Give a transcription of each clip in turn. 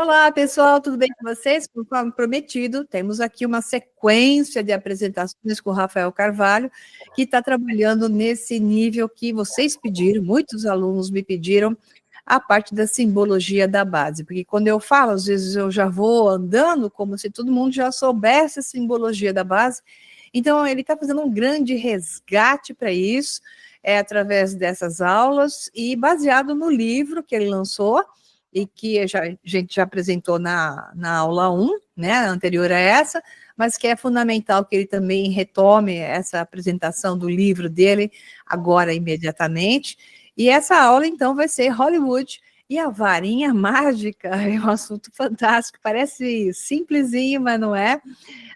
Olá, pessoal, tudo bem com vocês? Conforme prometido, temos aqui uma sequência de apresentações com o Rafael Carvalho, que está trabalhando nesse nível que vocês pediram, muitos alunos me pediram, a parte da simbologia da base, porque quando eu falo, às vezes eu já vou andando como se todo mundo já soubesse a simbologia da base, então ele está fazendo um grande resgate para isso, através dessas aulas e baseado no livro que ele lançou, e que a gente já apresentou na aula 1, né, anterior a essa, mas que é fundamental que ele também retome essa apresentação do livro dele agora, imediatamente. E essa aula, então, vai ser Hollywood e a varinha mágica, é um assunto fantástico, parece simplesinho, mas não é.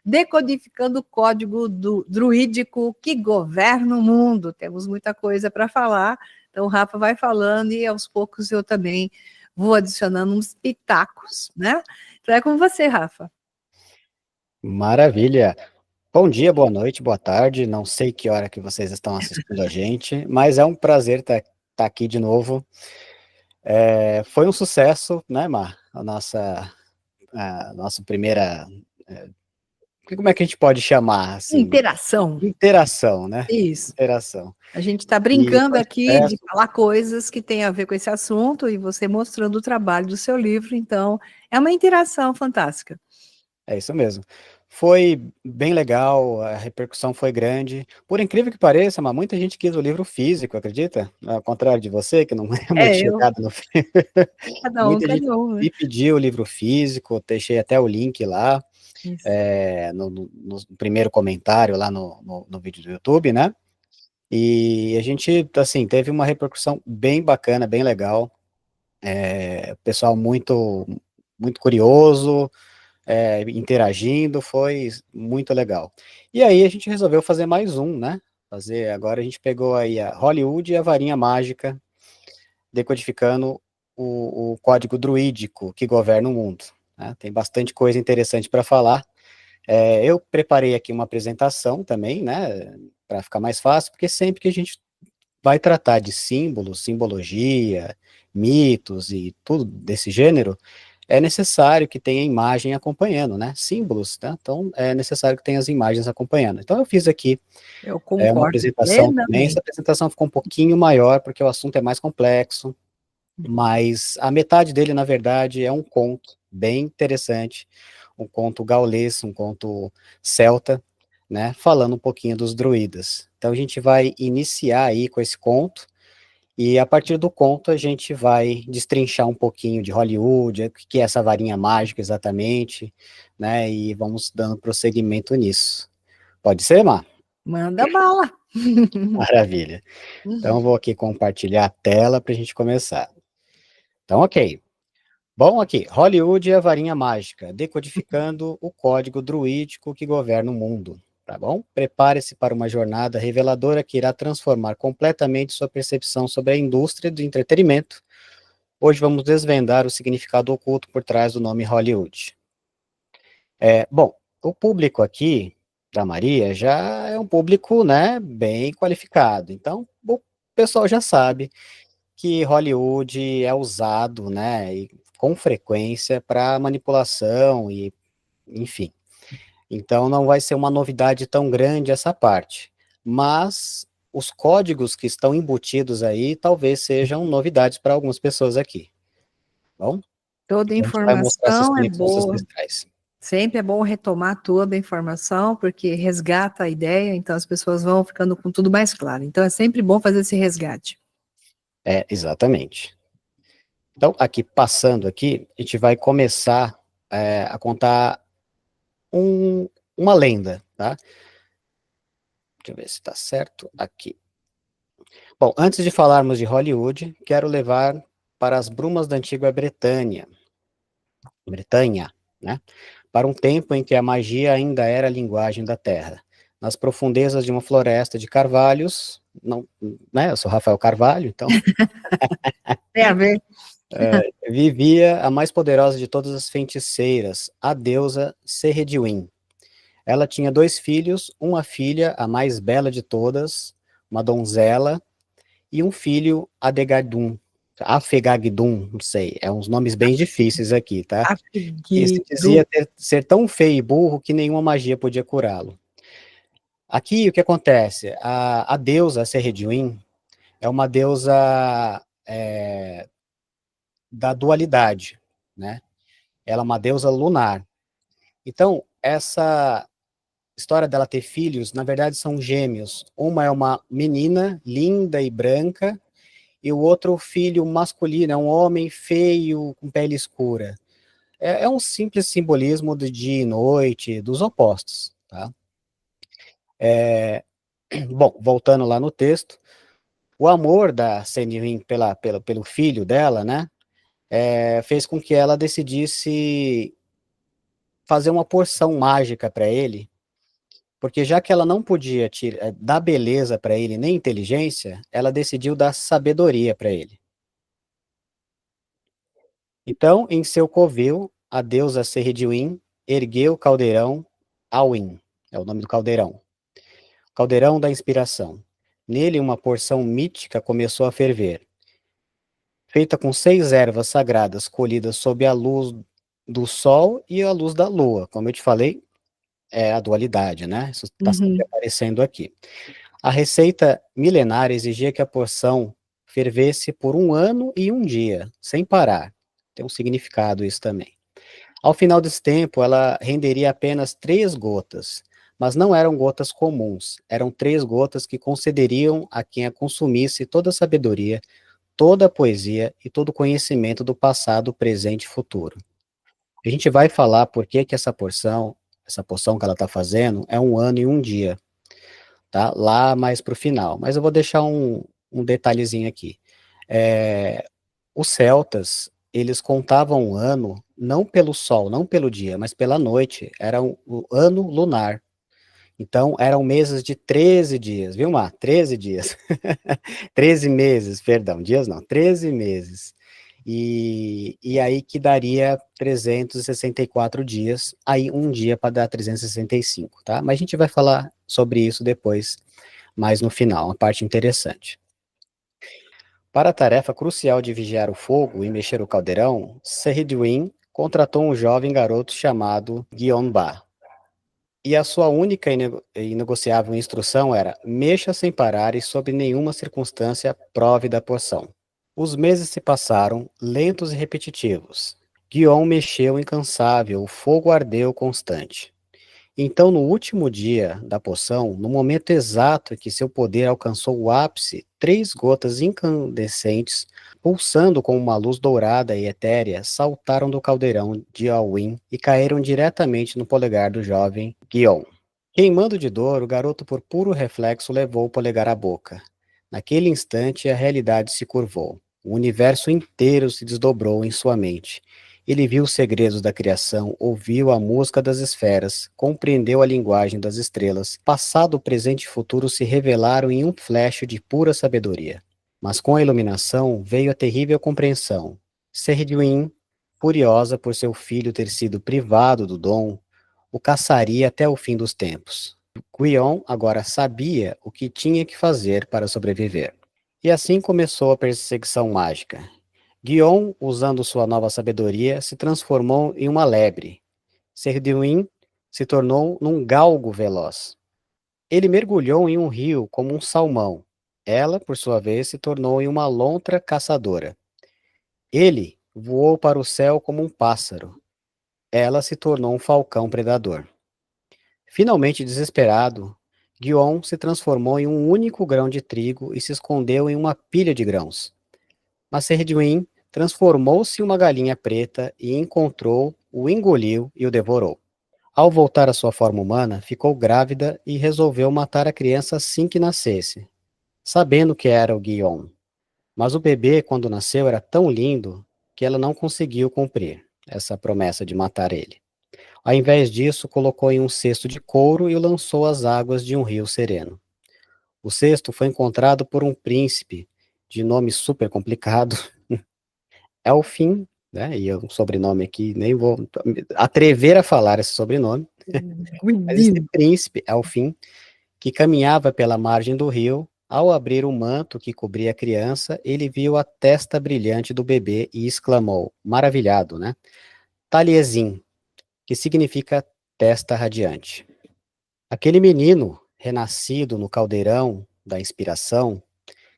Decodificando o código druídico que governa o mundo. Temos muita coisa para falar, então o Rafa vai falando e aos poucos eu também vou adicionando uns pitacos, né? Então é com você, Rafa. Maravilha. Bom dia, boa noite, boa tarde. Não sei que hora que vocês estão assistindo a gente, mas é um prazer estar aqui de novo. Foi um sucesso, né, Mar? A nossa primeira... como é que a gente pode chamar, assim? Interação. Interação, né? Isso. Interação. A gente está E brincando foi um aqui de sucesso. falar coisas que têm a ver com esse assunto e você mostrando o trabalho do seu livro, então é uma interação fantástica. É isso mesmo. Foi bem legal, a repercussão foi grande. Por incrível que pareça, mas muita gente quis o livro físico, acredita? Ao contrário de você, que não é muito Eu, chegado no filme. Muita gente cada um, né? me pediu o livro físico, deixei até o link lá, Isso. no primeiro comentário lá no vídeo do YouTube, né? E a gente, assim, teve uma repercussão bem bacana, bem legal. O pessoal muito curioso, interagindo, foi muito legal. E aí a gente resolveu fazer mais um, né? Agora a gente pegou aí a Hollywood e a varinha mágica, decodificando o código druídico que governa o mundo, né? Tem bastante coisa interessante para falar. Eu preparei aqui uma apresentação também, né? Para ficar mais fácil, porque sempre que a gente vai tratar de símbolos, simbologia, mitos e tudo desse gênero, é necessário que tenha imagem acompanhando, né? Símbolos, tá? Então, é necessário que tenha as imagens acompanhando. Então, eu fiz aqui Eu uma concordo apresentação também. Essa plenamente. apresentação ficou um pouquinho maior, porque o assunto é mais complexo, mas a metade dele, na verdade, é um conto bem interessante, um conto gaulês, um conto celta, né? Falando um pouquinho dos druidas. Então, a gente vai iniciar aí com esse conto, e a partir do conto a gente vai destrinchar um pouquinho de Hollywood, o que é essa varinha mágica exatamente, né? E vamos dando prosseguimento nisso. Pode ser, Mar? Manda bala. Maravilha. Então, eu vou aqui compartilhar a tela para a gente começar. Então, ok. Bom, aqui, Hollywood e a varinha mágica, decodificando o código druídico que governa o mundo, tá bom? Prepare-se para uma jornada reveladora que irá transformar completamente sua percepção sobre a indústria do entretenimento. Hoje vamos desvendar o significado oculto por trás do nome Hollywood. Bom, o público aqui da Maria já é um público, né, bem qualificado. Então, o pessoal já sabe que Hollywood é usado, né, e com frequência para manipulação e, enfim. Então, não vai ser uma novidade tão grande essa parte. Mas os códigos que estão embutidos aí talvez sejam novidades para algumas pessoas aqui. Bom, Toda a gente vai mostrar essas informação é conexões boa. ancestrais. Sempre é bom retomar toda a informação, porque resgata a ideia, então as pessoas vão ficando com tudo mais claro. Então é sempre bom fazer esse resgate. Exatamente. Então, aqui, passando aqui, a gente vai começar a contar uma lenda, tá? Deixa eu ver se está certo aqui. Bom, antes de falarmos de Hollywood, quero levar para as brumas da antiga Bretanha, né? Para um tempo em que a magia ainda era a linguagem da terra. Nas profundezas de uma floresta de carvalhos, não, né? Eu sou Rafael Carvalho, então Tem a ver. vivia a mais poderosa de todas as feiticeiras, a deusa Serediwin. Ela tinha dois filhos, uma filha, a mais bela de todas, uma donzela, e um filho, Adegadum. Afegagdum, não sei, é uns nomes bem difíceis aqui, tá? E se Afegidum. dizia ser tão feio e burro que nenhuma magia podia curá-lo. Aqui, o que acontece? A deusa Serredwin é uma deusa da dualidade, né? Ela é uma deusa lunar. Então, essa história dela ter filhos, na verdade, são gêmeos. Uma é uma menina linda e branca, e o outro filho masculino é um homem feio, com pele escura. É um simples simbolismo do dia e noite, dos opostos, tá? Bom, voltando lá no texto, o amor da Senrin pelo filho dela, né, fez com que ela decidisse fazer uma porção mágica para ele, porque já que ela não podia dar beleza para ele nem inteligência, ela decidiu dar sabedoria para ele. Então, em seu covil, a deusa Serredwin ergueu o caldeirão Awin, é o nome do caldeirão. Caldeirão da inspiração. Nele, uma porção mítica começou a ferver, feita com 6 ervas sagradas colhidas sob a luz do sol e a luz da lua. Como eu te falei, é a dualidade, né? Isso está sempre Uhum. aparecendo aqui. A receita milenar exigia que a porção fervesse por 1 ano e 1 dia, sem parar. Tem um significado isso também. Ao final desse tempo, ela renderia apenas 3 gotas, mas não eram gotas comuns, eram 3 gotas que concederiam a quem a consumisse toda a sabedoria, toda a poesia e todo o conhecimento do passado, presente e futuro. A gente vai falar por que que essa poção que ela está fazendo é 1 ano e 1 dia, tá? Lá mais para o final. Mas eu vou deixar um detalhezinho aqui. Os celtas, eles contavam o ano não pelo sol, não pelo dia, mas pela noite. Era o ano lunar. Então, eram meses de 13 dias, viu, Mar? 13 dias. 13 meses, perdão, dias não, 13 meses. E aí que daria 364 dias, aí 1 dia para dar 365, tá? Mas a gente vai falar sobre isso depois, mais no final, uma parte interessante. Para a tarefa crucial de vigiar o fogo e mexer o caldeirão, Serridwin contratou um jovem garoto chamado Guionba. E a sua única e inegociável instrução era: mexa sem parar e sob nenhuma circunstância prove da poção. Os meses se passaram, lentos e repetitivos. Guion mexeu incansável, o fogo ardeu constante. Então, no último dia da poção, no momento exato em que seu poder alcançou o ápice, 3 gotas incandescentes, pulsando com uma luz dourada e etérea, saltaram do caldeirão de Alwyn e caíram diretamente no polegar do jovem Guion. Queimando de dor, o garoto, por puro reflexo, levou o polegar à boca. Naquele instante, a realidade se curvou. O universo inteiro se desdobrou em sua mente. Ele viu os segredos da criação, ouviu a música das esferas, compreendeu a linguagem das estrelas. Passado, presente e futuro se revelaram em um flash de pura sabedoria. Mas com a iluminação veio a terrível compreensão. Serridwin, furiosa por seu filho ter sido privado do dom, o caçaria até o fim dos tempos. Guion agora sabia o que tinha que fazer para sobreviver. E assim começou a perseguição mágica. Guion, usando sua nova sabedoria, se transformou em uma lebre. Serduin se tornou num galgo veloz. Ele mergulhou em um rio como um salmão. Ela, por sua vez, se tornou em uma lontra caçadora. Ele voou para o céu como um pássaro. Ela se tornou um falcão predador. Finalmente desesperado, Guion se transformou em um único grão de trigo e se escondeu em uma pilha de grãos. Mas Serduin transformou-se em uma galinha preta e encontrou, o engoliu e o devorou. Ao voltar à sua forma humana, ficou grávida e resolveu matar a criança assim que nascesse, sabendo que era o Guion. Mas o bebê, quando nasceu, era tão lindo que ela não conseguiu cumprir essa promessa de matar ele. Ao invés disso, colocou em um cesto de couro e o lançou às águas de um rio sereno. O cesto foi encontrado por um príncipe de nome super complicado, Elfin, né? E um sobrenome aqui, nem vou atrever a falar esse sobrenome. Mas esse Guidino. príncipe, Elfin, que caminhava pela margem do rio, Ao abrir o manto que cobria a criança, ele viu a testa brilhante do bebê e exclamou, maravilhado, né? Taliesin, que significa testa radiante. Aquele menino, renascido no caldeirão da inspiração,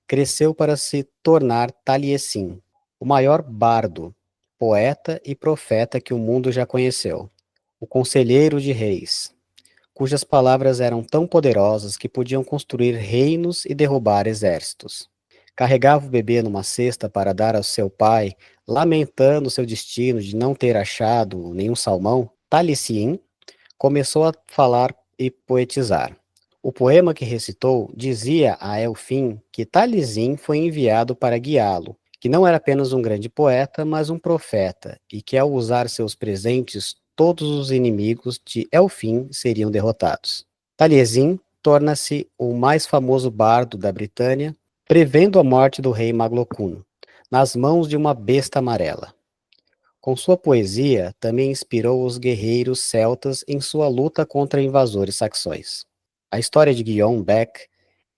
cresceu para se tornar Taliesin, o maior bardo, poeta e profeta que o mundo já conheceu, o conselheiro de reis, cujas palavras eram tão poderosas que podiam construir reinos e derrubar exércitos. Carregava o bebê numa cesta para dar ao seu pai, lamentando seu destino de não ter achado nenhum salmão. Talicien começou a falar e poetizar. O poema que recitou dizia a Elfim que Talizin foi enviado para guiá-lo, que não era apenas um grande poeta, mas um profeta, e que ao usar seus presentes, todos os inimigos de Elfim seriam derrotados. Taliesin torna-se o mais famoso bardo da Britânia, prevendo a morte do rei Maglocún, nas mãos de uma besta amarela. Com sua poesia, também inspirou os guerreiros celtas em sua luta contra invasores saxões. A história de Guillaume Beck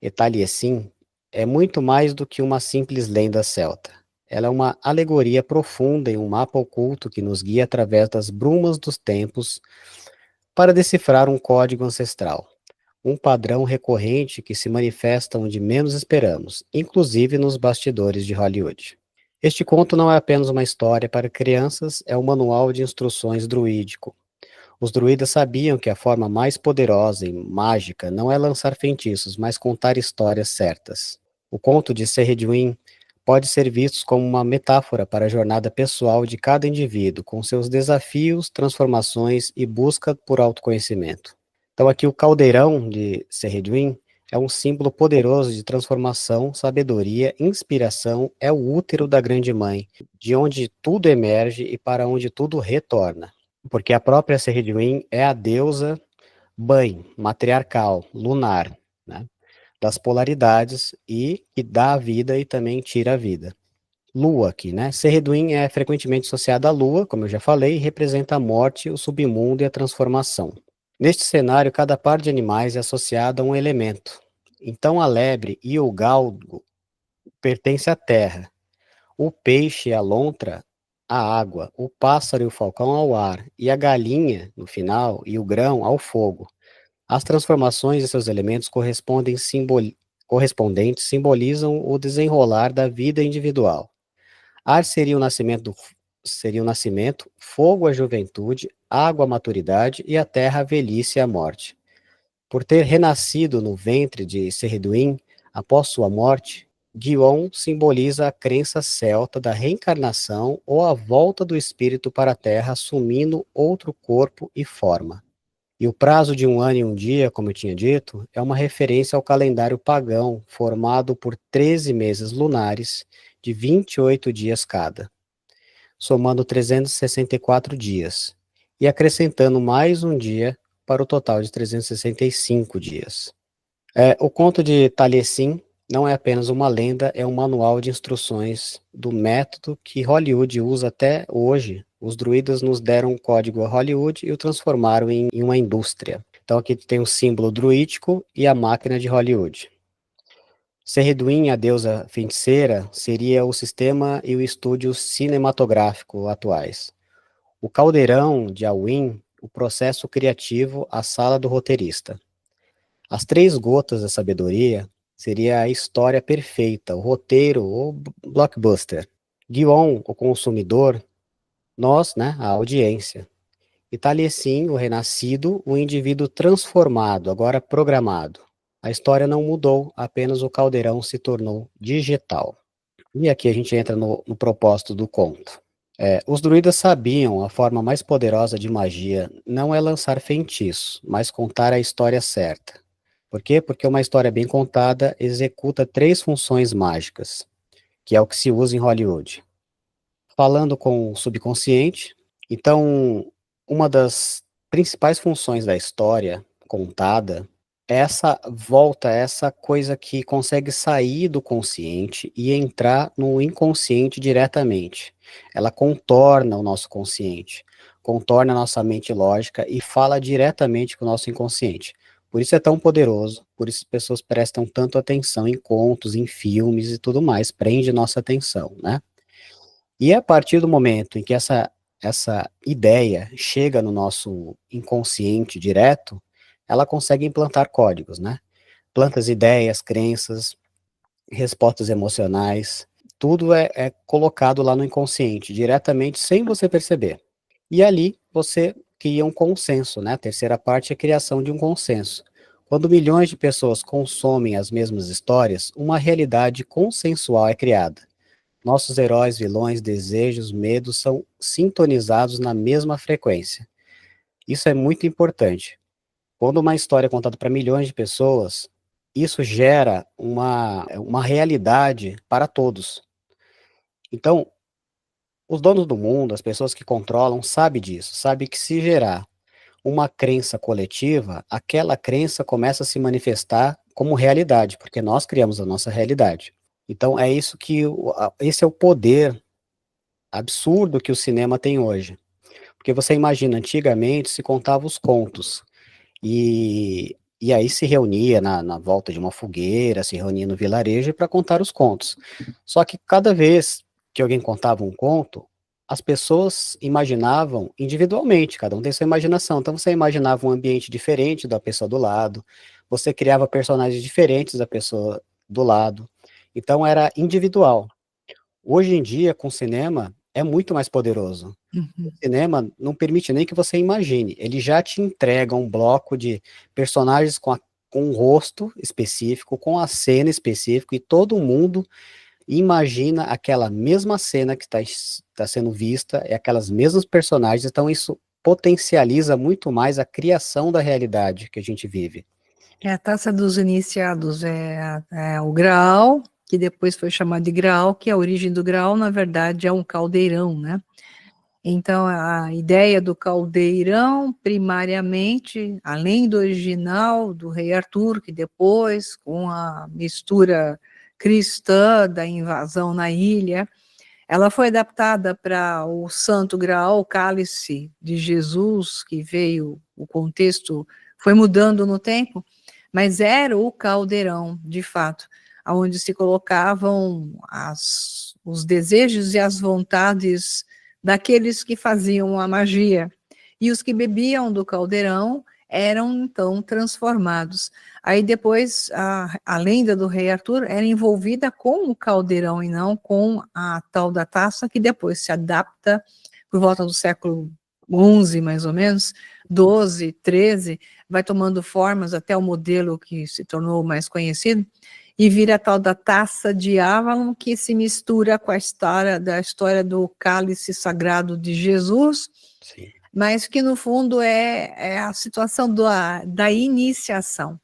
e Taliesin é muito mais do que uma simples lenda celta. Ela é uma alegoria profunda em um mapa oculto que nos guia através das brumas dos tempos para decifrar um código ancestral, um padrão recorrente que se manifesta onde menos esperamos, inclusive nos bastidores de Hollywood. Este conto não é apenas uma história para crianças, é um manual de instruções druídico. Os druidas sabiam que a forma mais poderosa e mágica não é lançar feitiços, mas contar histórias certas. O conto de Saradwin pode ser visto como uma metáfora para a jornada pessoal de cada indivíduo, com seus desafios, transformações e busca por autoconhecimento. Então aqui o caldeirão de Saradwin é um símbolo poderoso de transformação, sabedoria, inspiração, é o útero da grande mãe, de onde tudo emerge e para onde tudo retorna. Porque a própria Saradwin é a deusa mãe, matriarcal, lunar, né, das polaridades e que dá a vida e também tira a vida. Lua aqui, né? Saradwin é frequentemente associada à lua, como eu já falei, e representa a morte, o submundo e a transformação. Neste cenário, cada par de animais é associado a um elemento. Então, a lebre e o galgo pertencem à terra, o peixe e a lontra à água, o pássaro e o falcão ao ar, e a galinha, no final, e o grão ao fogo. As transformações de seus elementos correspondentes simbolizam o desenrolar da vida individual. Ar seria o nascimento, fogo a juventude, água a maturidade e a terra a velhice e a morte. Por ter renascido no ventre de Saradwin após sua morte, Guion simboliza a crença celta da reencarnação ou a volta do espírito para a terra assumindo outro corpo e forma. E o prazo de 1 ano e 1 dia, como eu tinha dito, é uma referência ao calendário pagão formado por 13 meses lunares de 28 dias cada, somando 364 dias, e acrescentando mais um dia para o total de 365 dias. O conto de Taliesin não é apenas uma lenda, é um manual de instruções do método que Hollywood usa até hoje. Os druidas nos deram um código a Hollywood e o transformaram em uma indústria. Então aqui tem o símbolo druídico e a máquina de Hollywood. Saradwin, a deusa feiticeira, seria o sistema e o estúdio cinematográfico atuais. O caldeirão de Awin, o processo criativo, a sala do roteirista. As 3 gotas da sabedoria seria a história perfeita, o roteiro, o blockbuster. Guion, o consumidor, nós, né, a audiência. E Taliesin, o renascido, o indivíduo transformado, agora programado. A história não mudou, apenas o caldeirão se tornou digital. E aqui a gente entra no propósito do conto. Os druidas sabiam a forma mais poderosa de magia não é lançar feitiços, mas contar a história certa. Por quê? Porque uma história bem contada executa 3 funções mágicas, que é o que se usa em Hollywood. Falando com o subconsciente, então, uma das principais funções da história contada é essa coisa que consegue sair do consciente e entrar no inconsciente diretamente. Ela contorna o nosso consciente, contorna a nossa mente lógica e fala diretamente com o nosso inconsciente. Por isso é tão poderoso, por isso as pessoas prestam tanto atenção em contos, em filmes e tudo mais, prende nossa atenção, né? E a partir do momento em que essa ideia chega no nosso inconsciente direto, ela consegue implantar códigos, né? Plantas ideias, crenças, respostas emocionais, tudo é colocado lá no inconsciente, diretamente, sem você perceber. E ali você cria um consenso, né? A terceira parte é a criação de um consenso. Quando milhões de pessoas consomem as mesmas histórias, uma realidade consensual é criada. Nossos heróis, vilões, desejos, medos são sintonizados na mesma frequência. Isso é muito importante. Quando uma história é contada para milhões de pessoas, isso gera uma realidade para todos. Então, os donos do mundo, as pessoas que controlam, sabem disso, sabem que se gerar uma crença coletiva, aquela crença começa a se manifestar como realidade, porque nós criamos a nossa realidade. Então, é isso que, esse é o poder absurdo que o cinema tem hoje. Porque você imagina, antigamente se contava os contos, e aí se reunia na volta de uma fogueira, se reunia no vilarejo para contar os contos. Só que cada vez que alguém contava um conto, as pessoas imaginavam individualmente, cada um tem sua imaginação. Então você imaginava um ambiente diferente da pessoa do lado, você criava personagens diferentes da pessoa do lado. Então era individual. Hoje em dia, com o cinema, é muito mais poderoso. O Uhum. cinema não permite nem que você imagine, ele já te entrega um bloco de personagens com um rosto específico, com a cena específica, e todo mundo imagina aquela mesma cena que está sendo vista, e aquelas mesmas personagens, então isso potencializa muito mais a criação da realidade que a gente vive. É a taça dos iniciados, é o Graal, que depois foi chamado de Graal, que a origem do Graal, na verdade, é um caldeirão, né? Então, a ideia do caldeirão, primariamente, além do original, do rei Arthur, que depois, com a mistura cristã da invasão na ilha, ela foi adaptada para o Santo Graal, o cálice de Jesus, que veio, o contexto foi mudando no tempo, mas era o caldeirão, de fato, onde se colocavam os desejos e as vontades daqueles que faziam a magia. E os que bebiam do caldeirão eram, então, transformados. Aí depois, a lenda do rei Arthur era envolvida com o caldeirão e não com a tal da taça, que depois se adapta por volta do século XI, mais ou menos, 12, 13, vai tomando formas até o modelo que se tornou mais conhecido, e vira a tal da taça de Avalon, que se mistura com a história do cálice sagrado de Jesus, Sim. mas que no fundo é a situação da iniciação.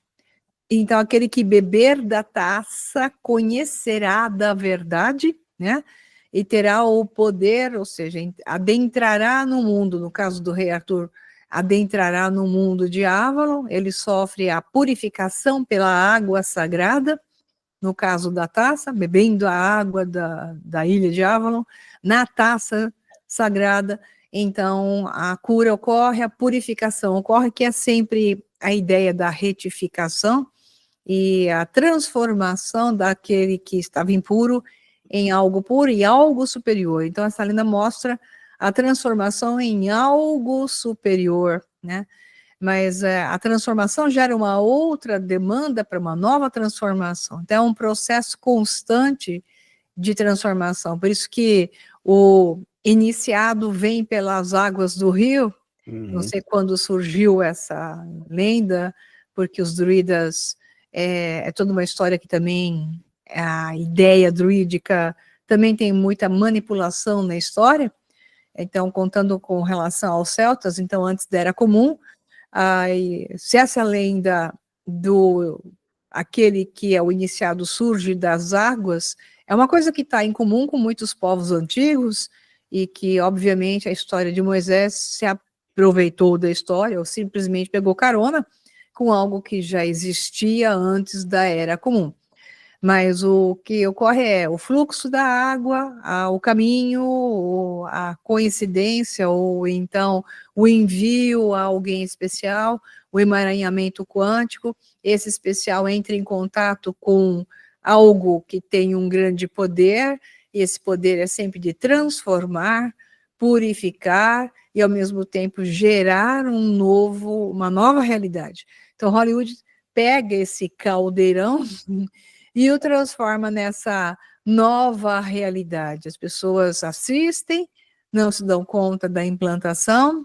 Então, aquele que beber da taça conhecerá da verdade, né? E terá o poder, ou seja, adentrará no mundo, no caso do rei Arthur, adentrará no mundo de Avalon, ele sofre a purificação pela água sagrada, no caso da taça, bebendo a água da ilha de Avalon, na taça sagrada, então a cura ocorre, a purificação ocorre, que é sempre a ideia da retificação e a transformação daquele que estava impuro em algo puro e algo superior. Então essa lenda mostra a transformação em algo superior, né? Mas a transformação gera uma outra demanda para uma nova transformação. Então, é um processo constante de transformação. Por isso que o iniciado vem pelas águas do rio. Não sei quando surgiu essa lenda, porque os druidas é toda uma história que também a ideia druídica também tem muita manipulação na história. Então, contando com relação aos celtas, então antes da Era Comum, se essa lenda do aquele que é o iniciado surge das águas, é uma coisa que está em comum com muitos povos antigos e que, obviamente, a história de Moisés se aproveitou da história ou simplesmente pegou carona com algo que já existia antes da Era Comum. mas o que ocorre é o fluxo da água, o caminho, a coincidência, ou então o envio a alguém especial, o emaranhamento quântico, esse especial entra em contato com algo que tem um grande poder, e esse poder é sempre de transformar, purificar e, ao mesmo tempo, gerar uma nova realidade. Então, Hollywood pega esse caldeirão e o transforma nessa nova realidade. As pessoas assistem, não se dão conta da implantação.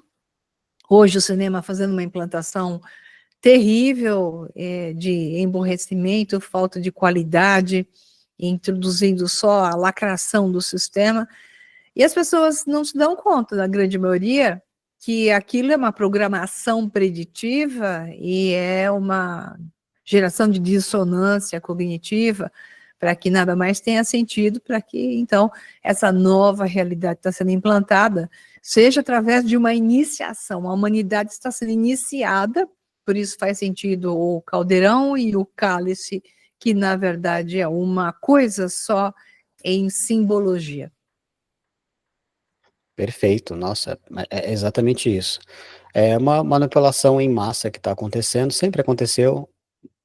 Hoje o cinema fazendo uma implantação terrível de emborrecimento, falta de qualidade, introduzindo só a lacração do sistema. E as pessoas não se dão conta, na grande maioria, que aquilo é uma programação preditiva e é uma geração de dissonância cognitiva para que nada mais tenha sentido, para que, então, essa nova realidade está sendo implantada, seja através de uma iniciação. A humanidade está sendo iniciada, por isso faz sentido o caldeirão e o cálice, que, na verdade, é uma coisa só em simbologia. Perfeito, nossa, é exatamente isso. É uma manipulação em massa que está acontecendo, sempre aconteceu,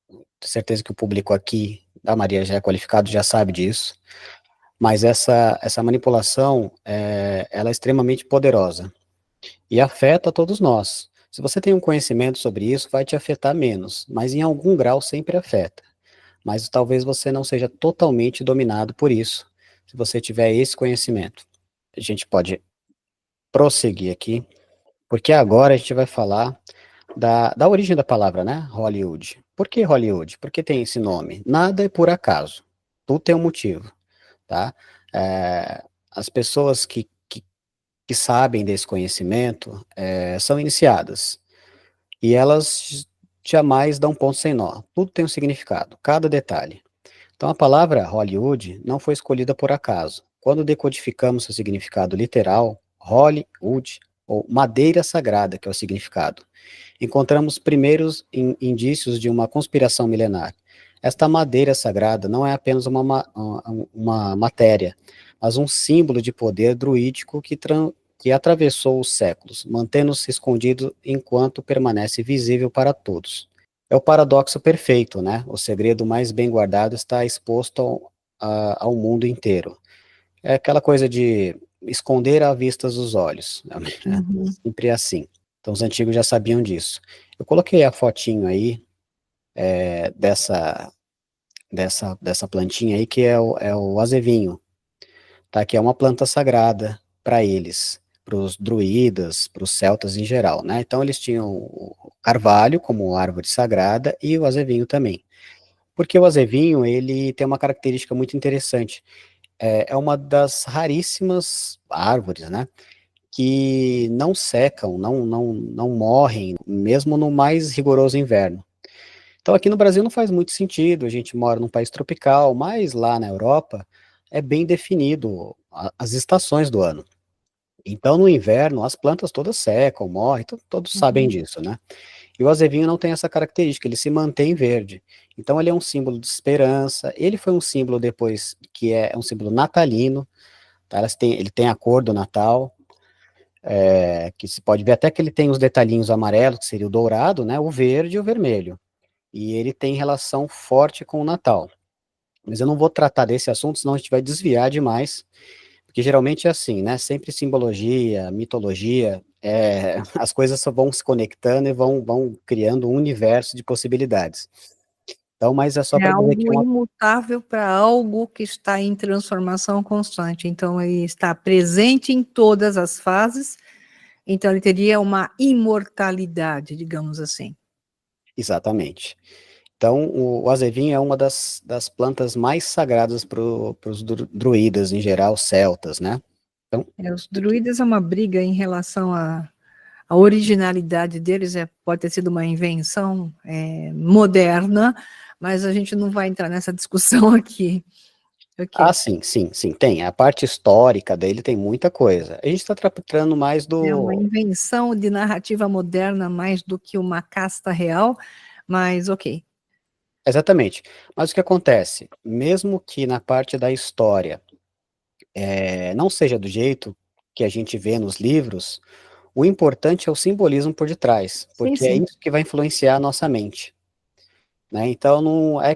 tenho certeza que o público aqui da Maria já é qualificado, já sabe disso, mas essa manipulação, ela é extremamente poderosa e afeta todos nós. Se você tem um conhecimento sobre isso, vai te afetar menos, mas em algum grau sempre afeta. Mas talvez você não seja totalmente dominado por isso, se você tiver esse conhecimento. A gente pode prosseguir aqui, porque agora a gente vai falar da origem da palavra, né? Hollywood. Por que Hollywood? Por que tem esse nome? Nada é por acaso. Tudo tem um motivo, tá? As pessoas que sabem desse conhecimento são iniciadas. E elas jamais dão ponto sem nó. Tudo tem um significado, cada detalhe. Então a palavra Hollywood não foi escolhida por acaso. Quando decodificamos seu significado literal, Hollywood, ou madeira sagrada, que é o significado, encontramos primeiros indícios de uma conspiração milenar. Esta madeira sagrada não é apenas uma matéria, mas um símbolo de poder druídico que atravessou os séculos, mantendo-se escondido enquanto permanece visível para todos. É o paradoxo perfeito, né? O segredo mais bem guardado está exposto ao mundo inteiro. É aquela coisa de esconder à vista dos olhos. Uhum. Sempre assim. Então, os antigos já sabiam disso. Eu coloquei a fotinho aí dessa plantinha aí, que é o azevinho, tá? Que é uma planta sagrada para eles, para os druidas, para os celtas em geral, né? Então, eles tinham o carvalho como árvore sagrada e o azevinho também. Porque o azevinho, ele tem uma característica muito interessante. É uma das raríssimas árvores, né? Que não secam, não morrem, mesmo no mais rigoroso inverno. Então, aqui no Brasil não faz muito sentido, a gente mora num país tropical, mas lá na Europa é bem definido as estações do ano. Então, no inverno, as plantas todas secam, morrem, todos sabem Uhum. disso, né? E o azevinho não tem essa característica, ele se mantém verde. Então, ele é um símbolo de esperança, ele foi um símbolo depois, que é um símbolo natalino, tá? Ele tem a cor do Natal, que se pode ver até que ele tem os detalhinhos amarelos, que seria o dourado, né? O verde e o vermelho. E ele tem relação forte com o Natal. Mas eu não vou tratar desse assunto, senão a gente vai desviar demais, porque geralmente é assim, né? Sempre simbologia, mitologia, as coisas só vão se conectando e vão criando um universo de possibilidades. Então, mas é só É para dizer que algo é uma... imutável para algo que está em transformação constante. Então, ele está presente em todas as fases, então ele teria uma imortalidade, digamos assim. Exatamente. Então, o azevinho é uma das plantas mais sagradas para os druidas, em geral, celtas, né? Então, Os druidas é uma briga em relação à originalidade deles, pode ter sido uma invenção moderna, mas a gente não vai entrar nessa discussão aqui. Ok. sim, tem. A parte histórica dele tem muita coisa. A gente está tratando mais É uma do... invenção de narrativa moderna mais do que uma casta real, mas ok. Exatamente. Mas o que acontece? Mesmo que na parte da história não seja do jeito que a gente vê nos livros, o importante é o simbolismo por detrás, Sim, porque é sim. isso que vai influenciar a nossa mente, né? Então não é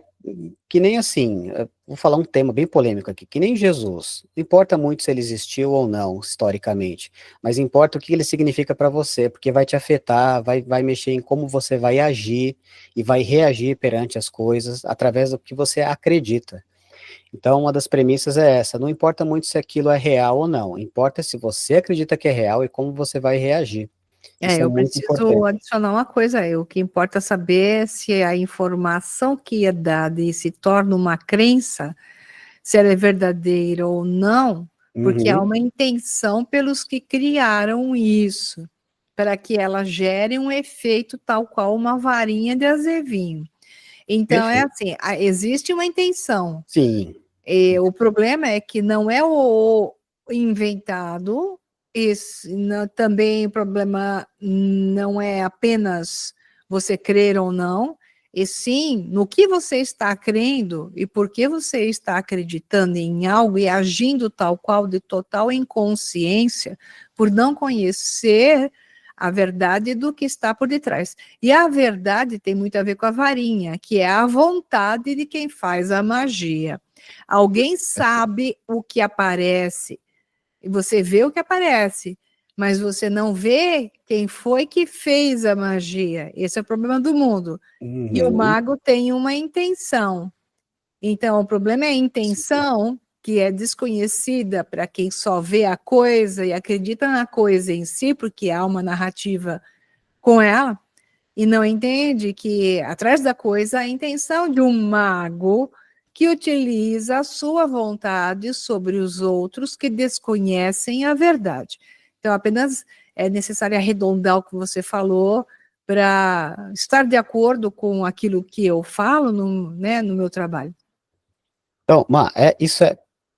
que nem assim, vou falar um tema bem polêmico aqui, que nem Jesus. Não importa muito se ele existiu ou não, historicamente, mas importa o que ele significa para você, porque vai te afetar, vai mexer em como você vai agir e vai reagir perante as coisas através do que você acredita. Então, uma das premissas é essa: não importa muito se aquilo é real ou não, importa se você acredita que é real e como você vai reagir. Isso é Eu muito preciso importante. adicionar uma coisa aí. O que importa é saber se a informação que é dada e se torna uma crença, se ela é verdadeira ou não, porque há Uhum, uma intenção pelos que criaram isso, para que ela gere um efeito tal qual uma varinha de azevinho. Então, é perfeito. assim, existe uma intenção. Sim, E o problema é que não é o inventado, também o problema não é apenas você crer ou não, e sim no que você está crendo e por que você está acreditando em algo e agindo tal qual de total inconsciência, por não conhecer a verdade do que está por detrás. E a verdade tem muito a ver com a varinha, que é a vontade de quem faz a magia. Alguém sabe o que aparece, e você vê o que aparece, mas você não vê quem foi que fez a magia. Esse é o problema do mundo. E o uhum, mago tem uma intenção. Então, o problema é a sim, intenção, que é desconhecida para quem só vê a coisa e acredita na coisa em si, porque há uma narrativa com ela, e não entende que atrás da coisa há a intenção de um mago que utiliza a sua vontade sobre os outros que desconhecem a verdade. Então, apenas é necessário arredondar o que você falou para estar de acordo com aquilo que eu falo no meu trabalho. então, isso é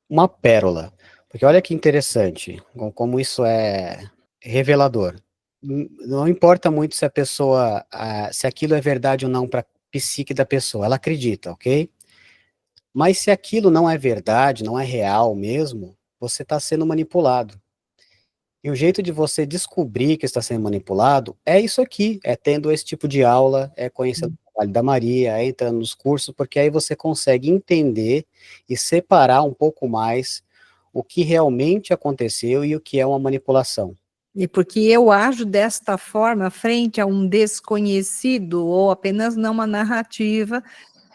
uma pérola, porque olha que interessante, como isso é revelador. Não importa muito se a pessoa, se aquilo é verdade ou não para a psique da pessoa, ela acredita, ok? Mas se aquilo não é verdade, não é real mesmo, você está sendo manipulado. E o jeito de você descobrir que está sendo manipulado é isso aqui, é tendo esse tipo de aula, é conhecendo o trabalho da Maria, é entrando nos cursos, porque aí você consegue entender e separar um pouco mais o que realmente aconteceu e o que é uma manipulação. E porque eu ajo desta forma frente a um desconhecido ou apenas não uma narrativa.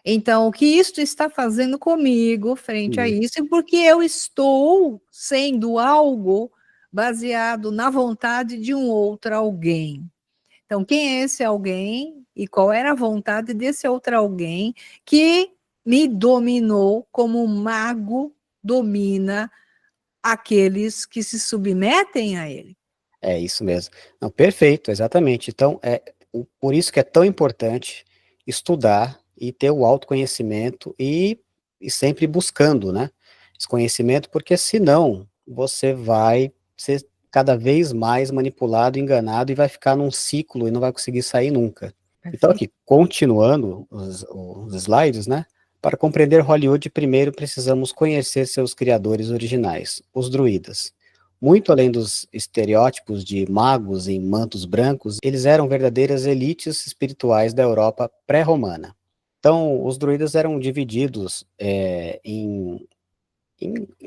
Então, o que isto está fazendo comigo frente a Hum, isso, e porque eu estou sendo algo baseado na vontade de um outro alguém. Então, quem é esse alguém e qual era a vontade desse outro alguém que me dominou como um mago domina aqueles que se submetem a ele? É isso mesmo. Não, perfeito, exatamente. Então, por isso que é tão importante estudar e ter o autoconhecimento e sempre buscando, né, esse conhecimento, porque senão você vai ser cada vez mais manipulado, enganado e vai ficar num ciclo e não vai conseguir sair nunca. Então, Perfeito. aqui, continuando os slides, né, para compreender Hollywood, primeiro precisamos conhecer seus criadores originais, os druidas. Muito além dos estereótipos de magos em mantos brancos, eles eram verdadeiras elites espirituais da Europa pré-romana. Então, os druidas eram divididos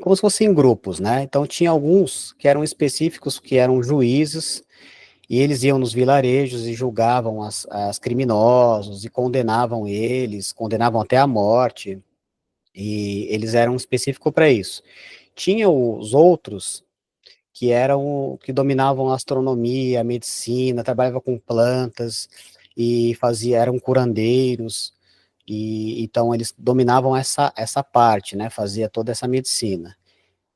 como se fossem em grupos, né? Então, tinha alguns que eram específicos, que eram juízes, e eles iam nos vilarejos e julgavam as criminosos e condenavam eles, condenavam até a morte, e eles eram específicos para isso. Tinha os outros que dominavam a astronomia, a medicina, trabalhavam com plantas e eram curandeiros, e então eles dominavam essa parte, né? Fazia toda essa medicina.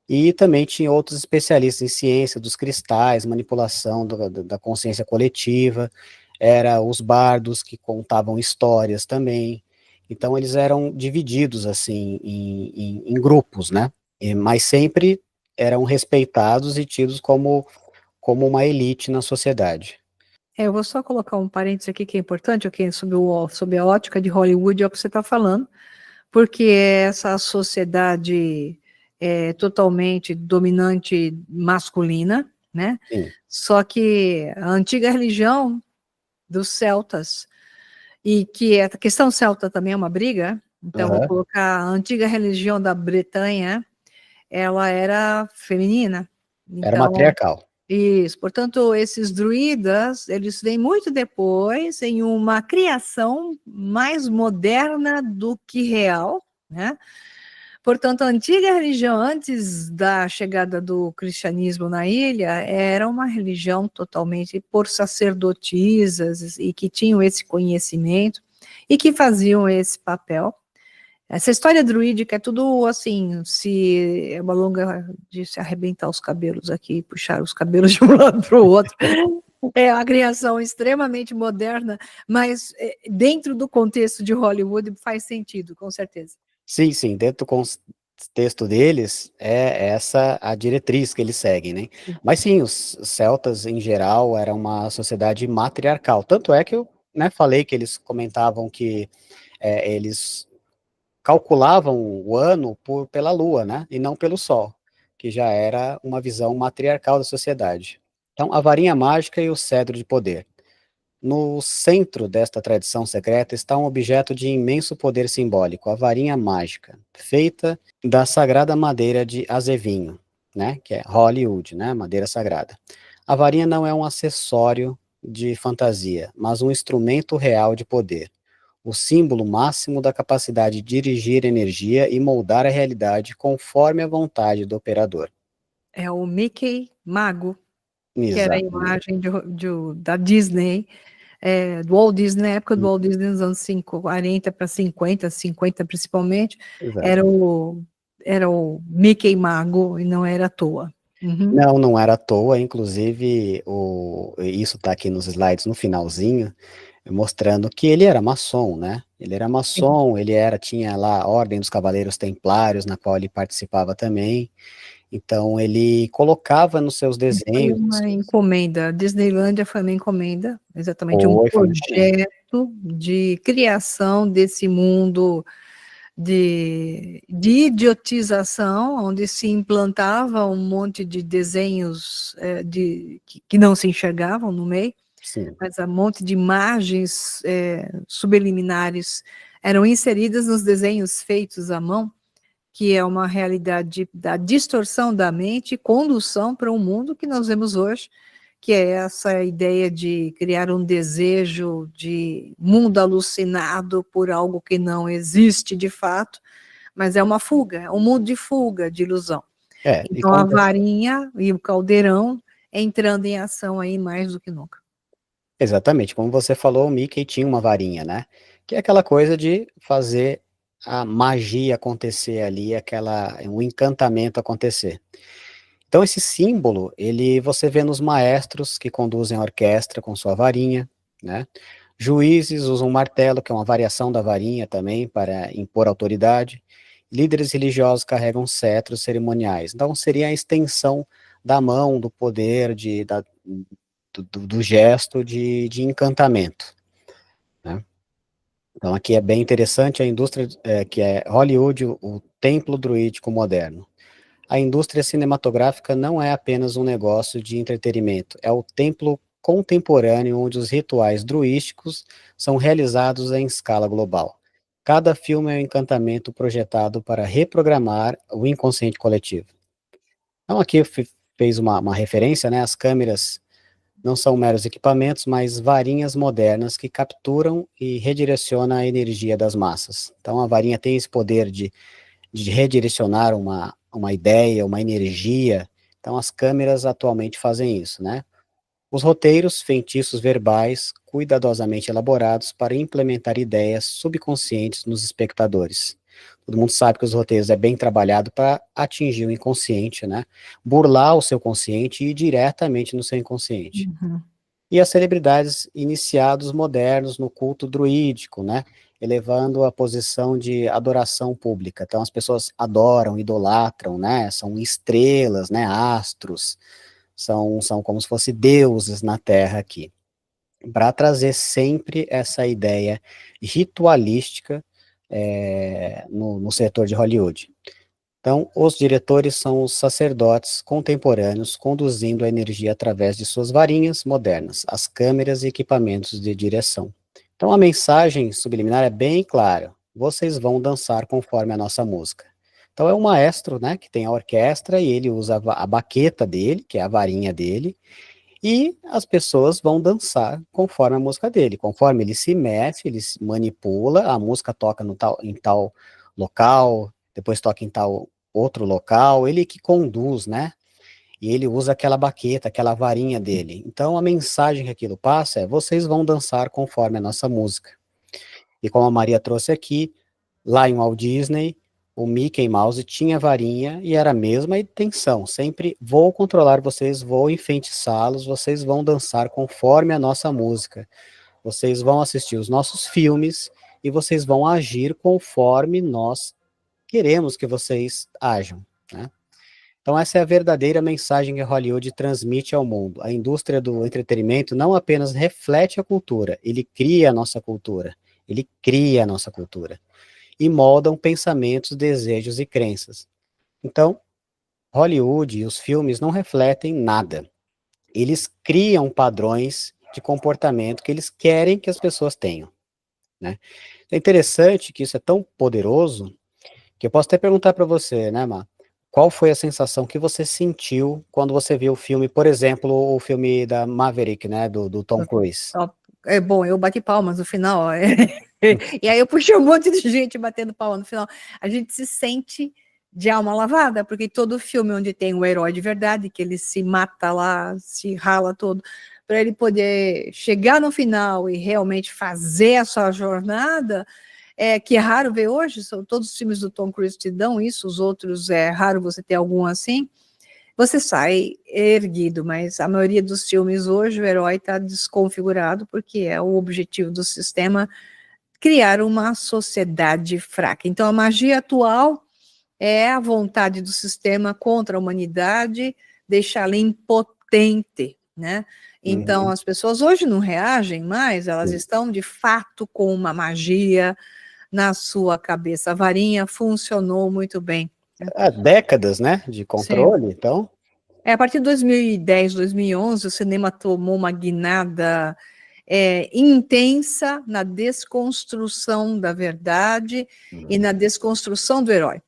E também tinha outros especialistas em ciência dos cristais, manipulação da consciência coletiva, era os bardos que contavam histórias também. Então eles eram divididos assim em grupos, né? Mas sempre eram respeitados e tidos como uma elite na sociedade. Eu vou só colocar um parênteses aqui que é importante, ok, sobre a ótica de Hollywood, é o que você está falando, porque essa sociedade é totalmente dominante masculina, né? Sim. Só que a antiga religião dos celtas, e que a questão celta também é uma briga, então vou Aham. colocar a antiga religião da Bretanha, ela era feminina, Era então matriarcal. isso, portanto, esses druidas, eles vêm muito depois em uma criação mais moderna do que real, né? Portanto, a antiga religião, antes da chegada do cristianismo na ilha, era uma religião totalmente por sacerdotisas e que tinham esse conhecimento e que faziam esse papel. Essa história druídica é tudo assim, se é uma longa de se arrebentar os cabelos aqui, puxar os cabelos de um lado para o outro. É uma criação extremamente moderna, mas dentro do contexto de Hollywood faz sentido, com certeza. Sim, sim, dentro do contexto deles, é essa a diretriz que eles seguem, né? Mas sim, os celtas, em geral, era uma sociedade matriarcal. Tanto é que eu, né, falei que eles comentavam que eles calculavam o ano pela lua, né, e não pelo sol, que já era uma visão matriarcal da sociedade. Então, a varinha mágica e o cedro de poder. No centro desta tradição secreta está um objeto de imenso poder simbólico, a varinha mágica, feita da sagrada madeira de azevinho, né, que é Hollywood, né, madeira sagrada. A varinha não é um acessório de fantasia, mas um instrumento real de poder, o símbolo máximo da capacidade de dirigir energia e moldar a realidade conforme a vontade do operador. É o Mickey Mago, que era a Exatamente. imagem da Disney, do Walt Disney, na época do Walt Disney, nos anos 40 para 50, 50 principalmente, Exato. era o, era o Mickey Mago e não era à toa. Uhum. Não, não era à toa, inclusive isso está aqui nos slides no finalzinho, mostrando que ele era maçom, né? Ele era maçom, tinha lá a Ordem dos Cavaleiros Templários, na qual ele participava também. Então ele colocava nos seus Foi desenhos, uma encomenda, a Disneylândia foi uma encomenda, exatamente um foi uma encomenda. projeto de criação desse mundo de idiotização, onde se implantava um monte de desenhos que não se enxergavam no meio, Sim. mas um monte de imagens subliminares eram inseridas nos desenhos feitos à mão, que é uma realidade da distorção da mente e condução para um mundo que nós vemos hoje, que é essa ideia de criar um desejo de mundo alucinado por algo que não existe de fato, mas é uma fuga, é um mundo de fuga, de ilusão. E Então a como varinha e o caldeirão entrando em ação aí mais do que nunca. Exatamente, como você falou, o Mickey tinha uma varinha, né? Que é aquela coisa de fazer a magia acontecer ali, um encantamento acontecer. Então esse símbolo, você vê nos maestros que conduzem a orquestra com sua varinha, né? Juízes usam um martelo, que é uma variação da varinha também, para impor autoridade. Líderes religiosos carregam cetros cerimoniais. Então seria a extensão da mão, do poder, do gesto de encantamento, né? Então aqui é bem interessante a indústria, que é Hollywood, o templo druídico moderno. A indústria cinematográfica não é apenas um negócio de entretenimento, é o templo contemporâneo onde os rituais druísticos são realizados em escala global. Cada filme é um encantamento projetado para reprogramar o inconsciente coletivo. Então aqui fez uma referência, né, as câmeras não são meros equipamentos, mas varinhas modernas que capturam e redirecionam a energia das massas. Então, a varinha tem esse poder de redirecionar uma ideia, uma energia. Então, as câmeras atualmente fazem isso, né? Os roteiros, feitiços verbais, cuidadosamente elaborados para implementar ideias subconscientes nos espectadores. Todo mundo sabe que os roteiros é bem trabalhado para atingir o inconsciente, né? Burlar o seu consciente e ir diretamente no seu inconsciente. Uhum. E as celebridades iniciados modernos no culto druídico, né? Elevando a posição de adoração pública. Então as pessoas adoram, idolatram, né? São estrelas, né? Astros, são como se fossem deuses na Terra aqui. para trazer sempre essa ideia ritualística no setor de Hollywood. Então, os diretores são os sacerdotes contemporâneos conduzindo a energia através de suas varinhas modernas, as câmeras e equipamentos de direção. Então, a mensagem subliminar é bem clara: vocês vão dançar conforme a nossa música. Então, é o maestro, né, que tem a orquestra e ele usa a baqueta dele, que é a varinha dele, e as pessoas vão dançar conforme a música dele. Conforme ele se mexe, ele se manipula, a música toca em tal local, depois toca em tal outro local, ele que conduz, né? E ele usa aquela baqueta, aquela varinha dele. Então a mensagem que aquilo passa é: vocês vão dançar conforme a nossa música. E como a Maria trouxe aqui, lá em Walt Disney, o Mickey Mouse tinha varinha e era a mesma intenção, sempre vou controlar vocês, vou enfeitiçá-los, vocês vão dançar conforme a nossa música, vocês vão assistir os nossos filmes e vocês vão agir conforme nós queremos que vocês ajam, né? Então essa é a verdadeira mensagem que Hollywood transmite ao mundo. A indústria do entretenimento não apenas reflete a cultura, ele cria a nossa cultura, ele cria a nossa cultura e moldam pensamentos, desejos e crenças. Então, Hollywood e os filmes não refletem nada. Eles criam padrões de comportamento que eles querem que as pessoas tenham, né? É interessante que isso é tão poderoso que eu posso até perguntar para você, né, Má? Qual foi a sensação que você sentiu quando você viu o filme, por exemplo, o filme da Maverick, né, do Tom Cruise? É bom, eu bati palmas no final, ó. E aí eu puxei um monte de gente batendo palma no final. A gente se sente de alma lavada, porque todo filme onde tem um herói de verdade, que ele se mata lá, se rala todo, para ele poder chegar no final e realmente fazer a sua jornada, que é raro ver hoje, são todos os filmes do Tom Cruise te dão isso, os outros é raro você ter algum assim. Você sai erguido, mas a maioria dos filmes hoje o herói está desconfigurado porque é o objetivo do sistema criar uma sociedade fraca. Então a magia atual é a vontade do sistema contra a humanidade, deixá-la impotente, né? Então as pessoas hoje não reagem mais, elas estão de fato com uma magia na sua cabeça. A varinha funcionou muito bem. Há décadas, né, de controle, Sim. então. A partir de 2010, 2011, o cinema tomou uma guinada intensa na desconstrução da verdade e na desconstrução do herói.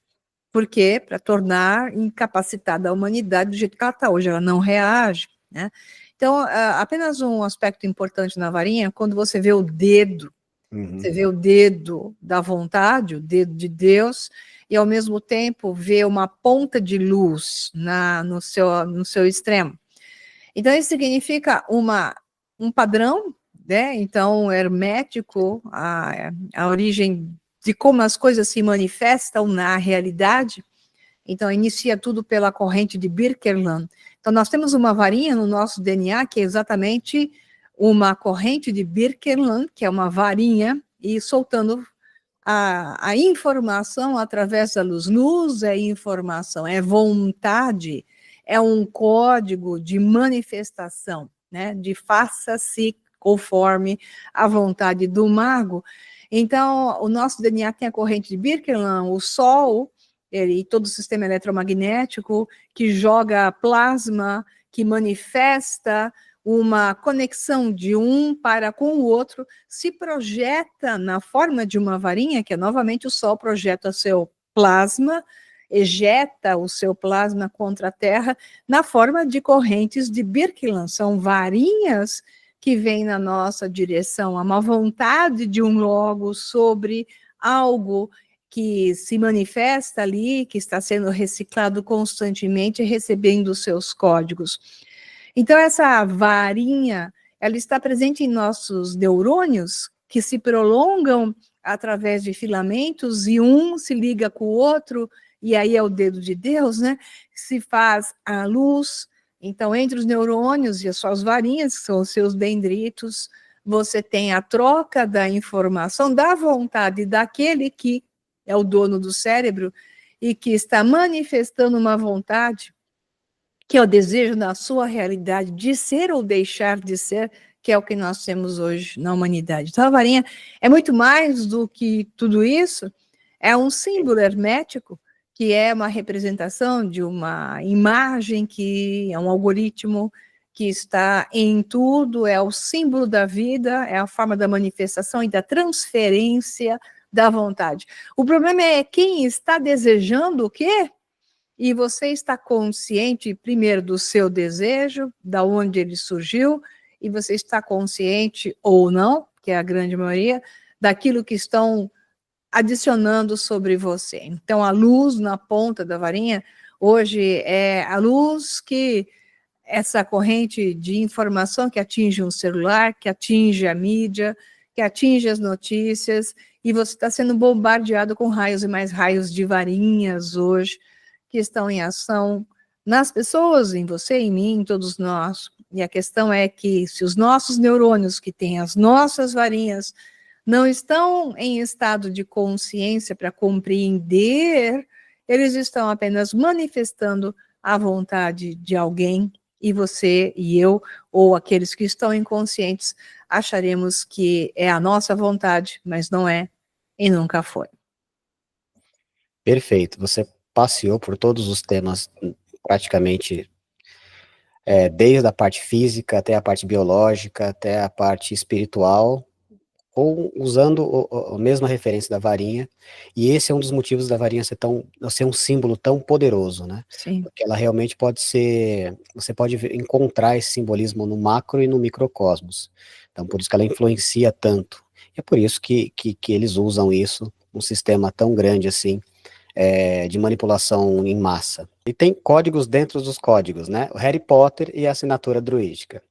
Por quê? Para tornar incapacitada a humanidade do jeito que ela está hoje, ela não reage, né? Então, apenas um aspecto importante na varinha, quando você vê o dedo, você vê o dedo da vontade, o dedo de Deus, e ao mesmo tempo vê uma ponta de luz no seu extremo. Então, isso significa um padrão, né? Então, hermético, a origem de como as coisas se manifestam na realidade. Então, inicia tudo pela corrente de Birkeland. Então, nós temos uma varinha no nosso DNA que é exatamente uma corrente de Birkeland, que é uma varinha, e soltando a informação através da luz. Luz é informação, é vontade, é um código de manifestação, né? De faça-se conforme a vontade do mago. Então, o nosso DNA tem a corrente de Birkeland, o Sol, e todo o sistema eletromagnético que joga plasma, que manifesta uma conexão de um para com o outro, se projeta na forma de uma varinha, que é novamente o Sol projeta seu plasma, ejeta o seu plasma contra a Terra, na forma de correntes de Birkeland. São varinhas que vêm na nossa direção, há uma vontade de um logo sobre algo que se manifesta ali, que está sendo reciclado constantemente, recebendo os seus códigos. Então, essa varinha, ela está presente em nossos neurônios, que se prolongam através de filamentos, e um se liga com o outro, e aí é o dedo de Deus, né? Se faz a luz. Então, entre os neurônios e as suas varinhas, que são os seus dendritos, você tem a troca da informação, da vontade daquele que é o dono do cérebro e que está manifestando uma vontade, que é o desejo da sua realidade de ser ou deixar de ser, que é o que nós temos hoje na humanidade. Então, a varinha é muito mais do que tudo isso, é um símbolo hermético, que é uma representação de uma imagem que é um algoritmo que está em tudo, é o símbolo da vida, é a forma da manifestação e da transferência da vontade. O problema é quem está desejando o quê? E você está consciente, primeiro, do seu desejo, da onde ele surgiu, e você está consciente ou não, que é a grande maioria, daquilo que estão adicionando sobre você. Então, a luz na ponta da varinha, hoje, é a luz que essa corrente de informação que atinge um celular, que atinge a mídia, que atinge as notícias, e você está sendo bombardeado com raios e mais raios de varinhas hoje, que estão em ação nas pessoas, em você, em mim, em todos nós. E a questão é que se os nossos neurônios, que têm as nossas varinhas, não estão em estado de consciência para compreender, eles estão apenas manifestando a vontade de alguém, e você e eu, ou aqueles que estão inconscientes, acharemos que é a nossa vontade, mas não é, e nunca foi. Perfeito, você passeou por todos os temas, praticamente, desde a parte física, até a parte biológica, até a parte espiritual, ou usando a mesma referência da varinha, e esse é um dos motivos da varinha ser um símbolo tão poderoso, né? Sim. Porque ela realmente pode ser, você pode encontrar esse simbolismo no macro e no microcosmos, então por isso que ela influencia tanto, e é por isso que eles usam isso, um sistema tão grande assim, de manipulação em massa. E tem códigos dentro dos códigos, né? O Harry Potter e a assinatura druídica.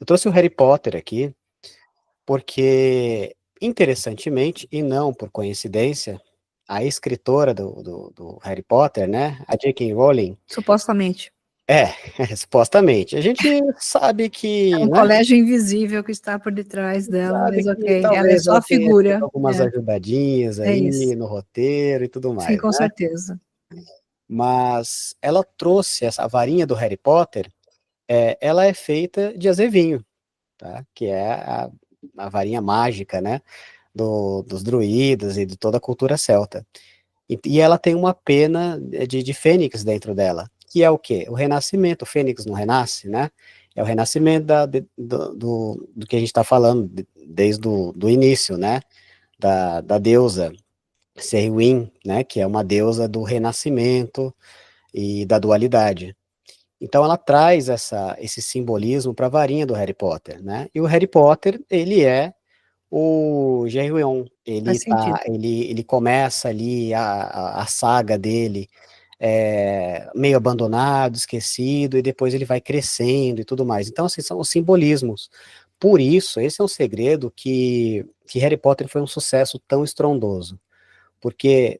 Eu trouxe o Harry Potter aqui, porque, interessantemente, e não por coincidência, a escritora do Harry Potter, né, a J.K. Rowling, Supostamente. supostamente, a gente sabe É que, um né, colégio invisível que está por detrás dela, sabe mas que ok, ela é talvez só ela tenha tido figura. algumas ajudadinhas É isso. aí no roteiro e tudo Sim, mais, com né, certeza. mas ela trouxe essa varinha do Harry Potter, ela é feita de azevinho, tá, que é a varinha mágica, né, dos druidas e de toda a cultura celta. E ela tem uma pena de fênix dentro dela, que é o quê? O renascimento. O fênix não renasce, né? É o renascimento do que a gente está falando desde do início, né? Da deusa Serwin, né? Que é uma deusa do renascimento e da dualidade. Então ela traz esse simbolismo para a varinha do Harry Potter, né? E o Harry Potter, ele é o Geryon, Faz sentido. ele começa ali a saga dele, meio abandonado, esquecido, e depois ele vai crescendo e tudo mais. Então, assim, são os simbolismos. Por isso, esse é um segredo que Harry Potter foi um sucesso tão estrondoso, porque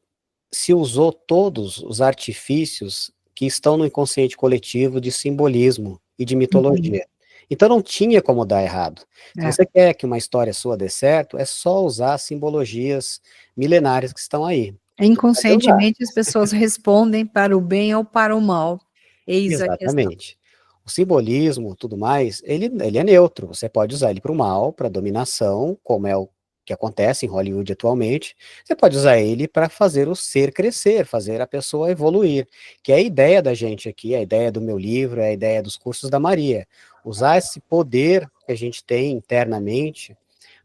se usou todos os artifícios que estão no inconsciente coletivo de simbolismo e de Uhum. mitologia. Então não tinha como dar errado. Se É. você quer que uma história sua dê certo, é só usar as simbologias milenares que estão aí. E saber usar. Inconscientemente as pessoas respondem para o bem ou para o mal. Eis a questão. Exatamente. O simbolismo, tudo mais, ele é neutro. Você pode usar ele para o mal, para dominação, como é o que acontece em Hollywood atualmente. Você pode usar ele para fazer o ser crescer, fazer a pessoa evoluir, que é a ideia da gente aqui, a ideia do meu livro, é a ideia dos cursos da Maria. Usar esse poder que a gente tem internamente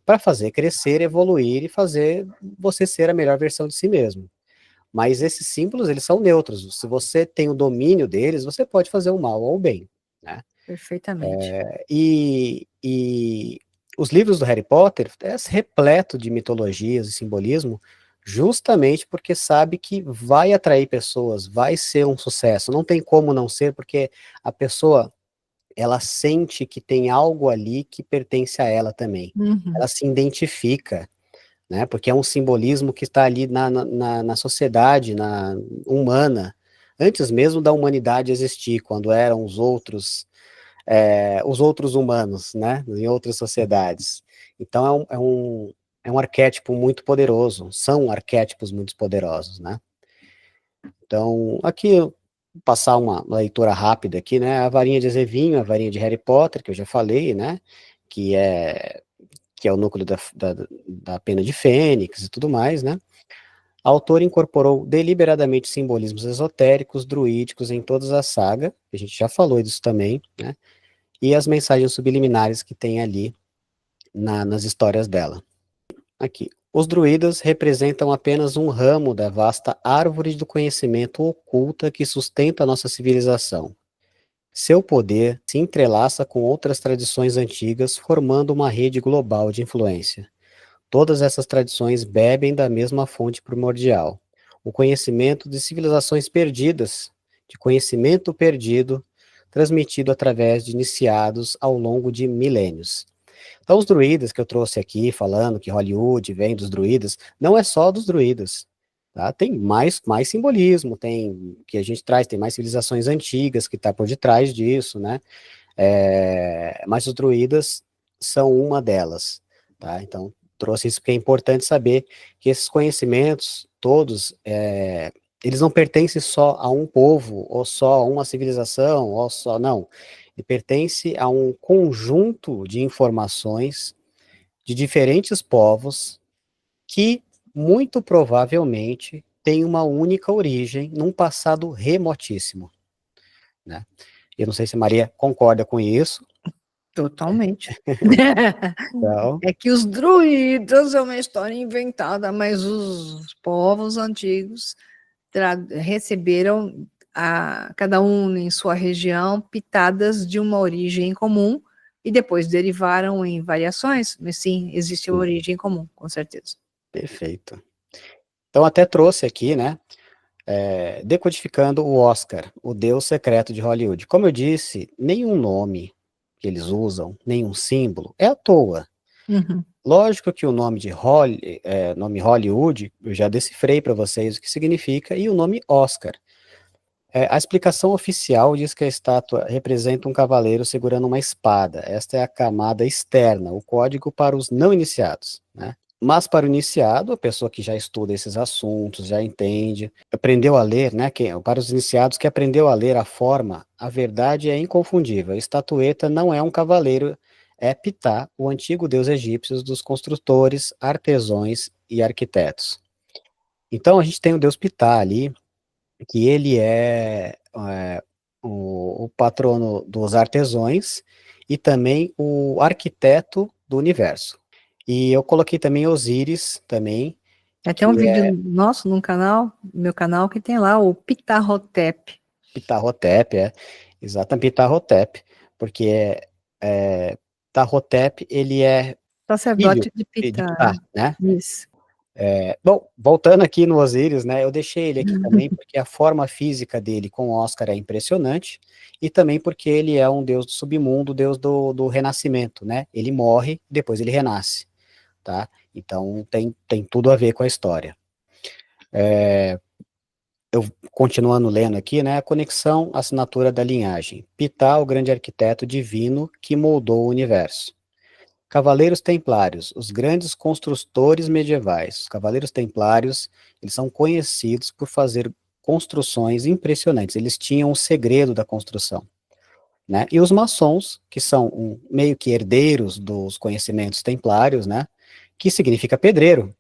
para fazer crescer, evoluir e fazer você ser a melhor versão de si mesmo. Mas esses símbolos, eles são neutros. Se você tem o domínio deles, você pode fazer o mal ou o bem, né? Perfeitamente. E os livros do Harry Potter é repleto de mitologias e simbolismo, justamente porque sabe que vai atrair pessoas, vai ser um sucesso. Não tem como não ser, porque a pessoa, ela sente que tem algo ali que pertence a ela também. Uhum. Ela se identifica, né? Porque é um simbolismo que está ali na sociedade, humana, antes mesmo da humanidade existir, quando eram os outros humanos, né? Em outras sociedades. Então é um arquétipo muito poderoso, são arquétipos muito poderosos, né? Então, aqui eu vou passar uma leitura rápida aqui, né? A varinha de Zevinho, a varinha de Harry Potter, que eu já falei, né? que é o núcleo da pena de Fênix e tudo mais, né? A autora incorporou deliberadamente simbolismos esotéricos, druídicos em toda a saga, a gente já falou disso também, né? E as mensagens subliminares que tem ali nas histórias dela. Aqui. Os druidas representam apenas um ramo da vasta árvore do conhecimento oculta que sustenta a nossa civilização. Seu poder se entrelaça com outras tradições antigas, formando uma rede global de influência. Todas essas tradições bebem da mesma fonte primordial, o conhecimento de civilizações perdidas, de conhecimento perdido, transmitido através de iniciados ao longo de milênios. Então, os druidas que eu trouxe aqui, falando que Hollywood vem dos druidas, não é só dos druidas, tá? Tem mais simbolismo, tem que a gente traz, tem mais civilizações antigas que está por detrás disso, né? Mas os druidas são uma delas, tá? Então, trouxe isso porque é importante saber que esses conhecimentos todos, eles não pertencem só a um povo, ou só a uma civilização, ou só, não. Ele pertence a um conjunto de informações de diferentes povos que, muito provavelmente, tem uma única origem num passado remotíssimo, né? Eu não sei se a Maria concorda com isso. Totalmente. Então, É que os druidas é uma história inventada, mas os povos antigos receberam, cada um em sua região, pitadas de uma origem comum e depois derivaram em variações, mas sim, existe uma origem comum, com certeza. perfeito. Então, até trouxe aqui, né, decodificando o Oscar, o Deus secreto de Hollywood. Como eu disse, nenhum nome que eles usam, nenhum símbolo, é à toa. Uhum. Lógico que o nome de nome Hollywood, eu já decifrei para vocês o que significa, e o nome Oscar. A explicação oficial diz que a estátua representa um cavaleiro segurando uma espada. Esta é a camada externa, o código para os não iniciados, né? Mas para o iniciado, a pessoa que já estuda esses assuntos, já entende, aprendeu a ler, né? Para os iniciados que aprendeu a ler a forma, a verdade é inconfundível. A estatueta não é um cavaleiro, é Ptah, o antigo deus egípcio dos construtores, artesãos e arquitetos. Então a gente tem o deus Ptah ali, que ele é o patrono dos artesãos e também o arquiteto do universo. E eu coloquei também Osíris, também, Tem um que vídeo é nosso no canal, no meu canal, que tem lá o Ptahhotep. Ptahhotep, exatamente, Ptahhotep, porque Ptahhotep, ele é filho Sacerdote de de Ptah. Ptah, né? Isso. Bom, voltando aqui no Osíris, né, eu deixei ele aqui também porque a forma física dele com o Oscar é impressionante, e também porque ele é um deus do submundo, deus do renascimento, né? Ele morre, depois ele renasce, tá? Então tem tudo a ver com a história. Eu continuando lendo aqui, né, a conexão, assinatura da linhagem. Ptah, o grande arquiteto divino que moldou o universo. Cavaleiros Templários, os grandes construtores medievais. Os Cavaleiros Templários, eles são conhecidos por fazer construções impressionantes. Eles tinham o segredo da construção, né? E os maçons, que são meio que herdeiros dos conhecimentos templários, né? Que significa pedreiro.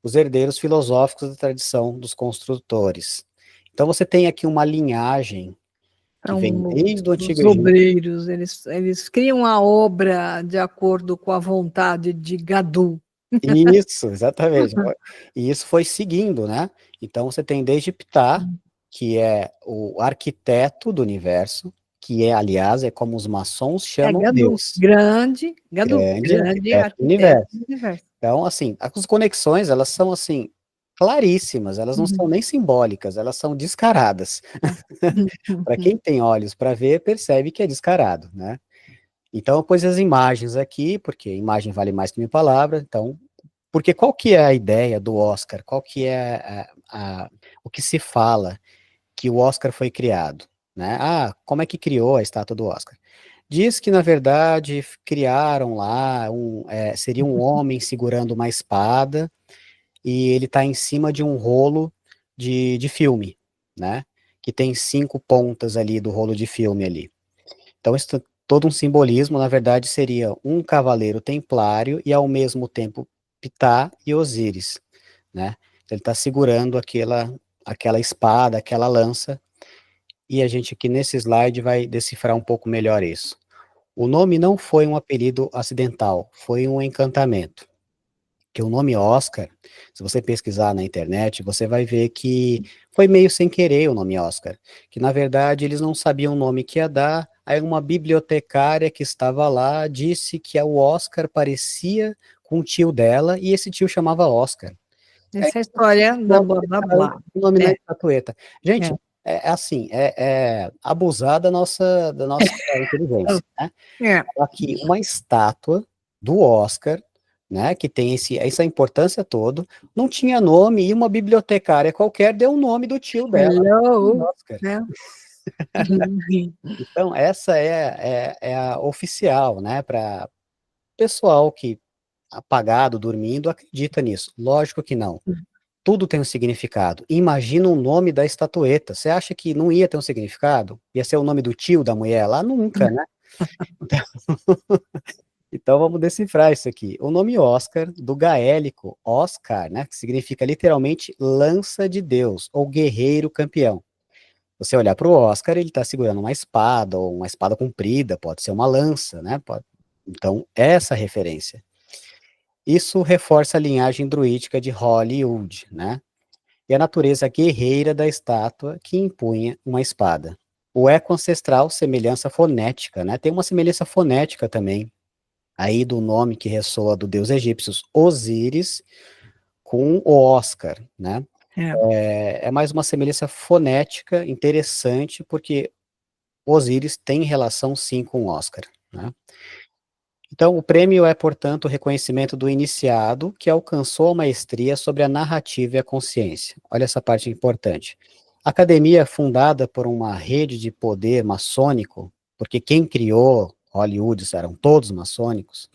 Os herdeiros filosóficos da tradição dos construtores. Então você tem aqui uma linhagem que vem desde o Os Antigo Egito. obreiros, eles criam a obra de acordo com a vontade de Gadu. Isso, exatamente. E isso foi seguindo, né? Então você tem desde Ptah, que é o arquiteto do universo, que aliás, é como os maçons chamam Gadu, Deus. Grande grande arquiteto do arquiteto universo. do universo. Então, assim, as conexões, elas são, assim, claríssimas, elas não são nem simbólicas, elas são descaradas. Para quem tem olhos para ver, percebe que é descarado, né? Então, eu pus as imagens aqui, porque imagem vale mais que 1.000 palavras, então, porque qual que é a ideia do Oscar? Qual que é o que se fala que o Oscar foi criado, né? Como é que criou a estátua do Oscar? Diz que, na verdade, criaram lá, seria um homem segurando uma espada, e ele está em cima de um rolo de filme, né? Que tem 5 pontas ali do rolo de filme ali. Então, isso todo um simbolismo, na verdade, seria um cavaleiro templário e, ao mesmo tempo, Ptah e Osíris, né? Ele está segurando aquela espada, aquela lança, e a gente aqui nesse slide vai decifrar um pouco melhor isso. O nome não foi um apelido acidental, foi um encantamento. Que o nome Oscar, se você pesquisar na internet, você vai ver que foi meio sem querer o nome Oscar, que na verdade eles não sabiam o nome que ia dar, aí uma bibliotecária que estava lá disse que o Oscar parecia com o tio dela, e esse tio chamava Oscar. Aí Essa é a história da o blá blá blá. nome na É, estatueta. Gente, é. é abusar da nossa inteligência, né? É. Aqui uma estátua do Oscar, né, que tem essa importância toda, não tinha nome, e uma bibliotecária qualquer deu o nome do tio dela, o Hello, Oscar. né? Então, essa é a oficial, né, para pessoal que apagado, dormindo, acredita nisso. Lógico que não. Tudo tem um significado. Imagina o nome da estatueta. Você acha que não ia ter um significado? Ia ser o nome do tio da mulher lá? Nunca, né? Então vamos decifrar isso aqui. O nome Oscar, do gaélico Oscar, né, que significa literalmente lança de Deus, ou guerreiro campeão. Você olhar para o Oscar, ele está segurando uma espada, ou uma espada comprida, pode ser uma lança, né? Então, essa referência. Isso reforça a linhagem druídica de Hollywood, né? E a natureza guerreira da estátua que impunha uma espada. O eco ancestral, semelhança fonética, né? Tem uma semelhança fonética também, aí do nome que ressoa do deus egípcio Osíris com o Oscar, né? É. É mais uma semelhança fonética interessante, porque Osíris tem relação sim com o Oscar, né? Então, o prêmio é, portanto, o reconhecimento do iniciado que alcançou a maestria sobre a narrativa e a consciência. Olha essa parte importante. A academia, fundada por uma rede de poder maçônico, porque quem criou Hollywood eram todos maçônicos,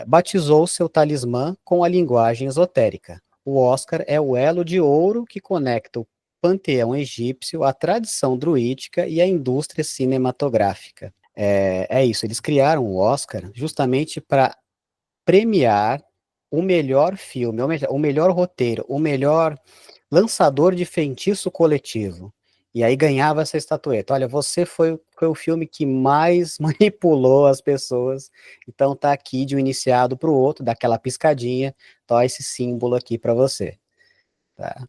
batizou seu talismã com a linguagem esotérica. O Oscar é o elo de ouro que conecta o panteão egípcio, a tradição druídica e a indústria cinematográfica. É isso, eles criaram o Oscar justamente para premiar o melhor filme, o melhor roteiro, o melhor lançador de feitiço coletivo. E aí ganhava essa estatueta. Olha, você foi o filme que mais manipulou as pessoas. Então tá aqui de um iniciado para o outro, dá aquela piscadinha, tá esse símbolo aqui para você. Tá?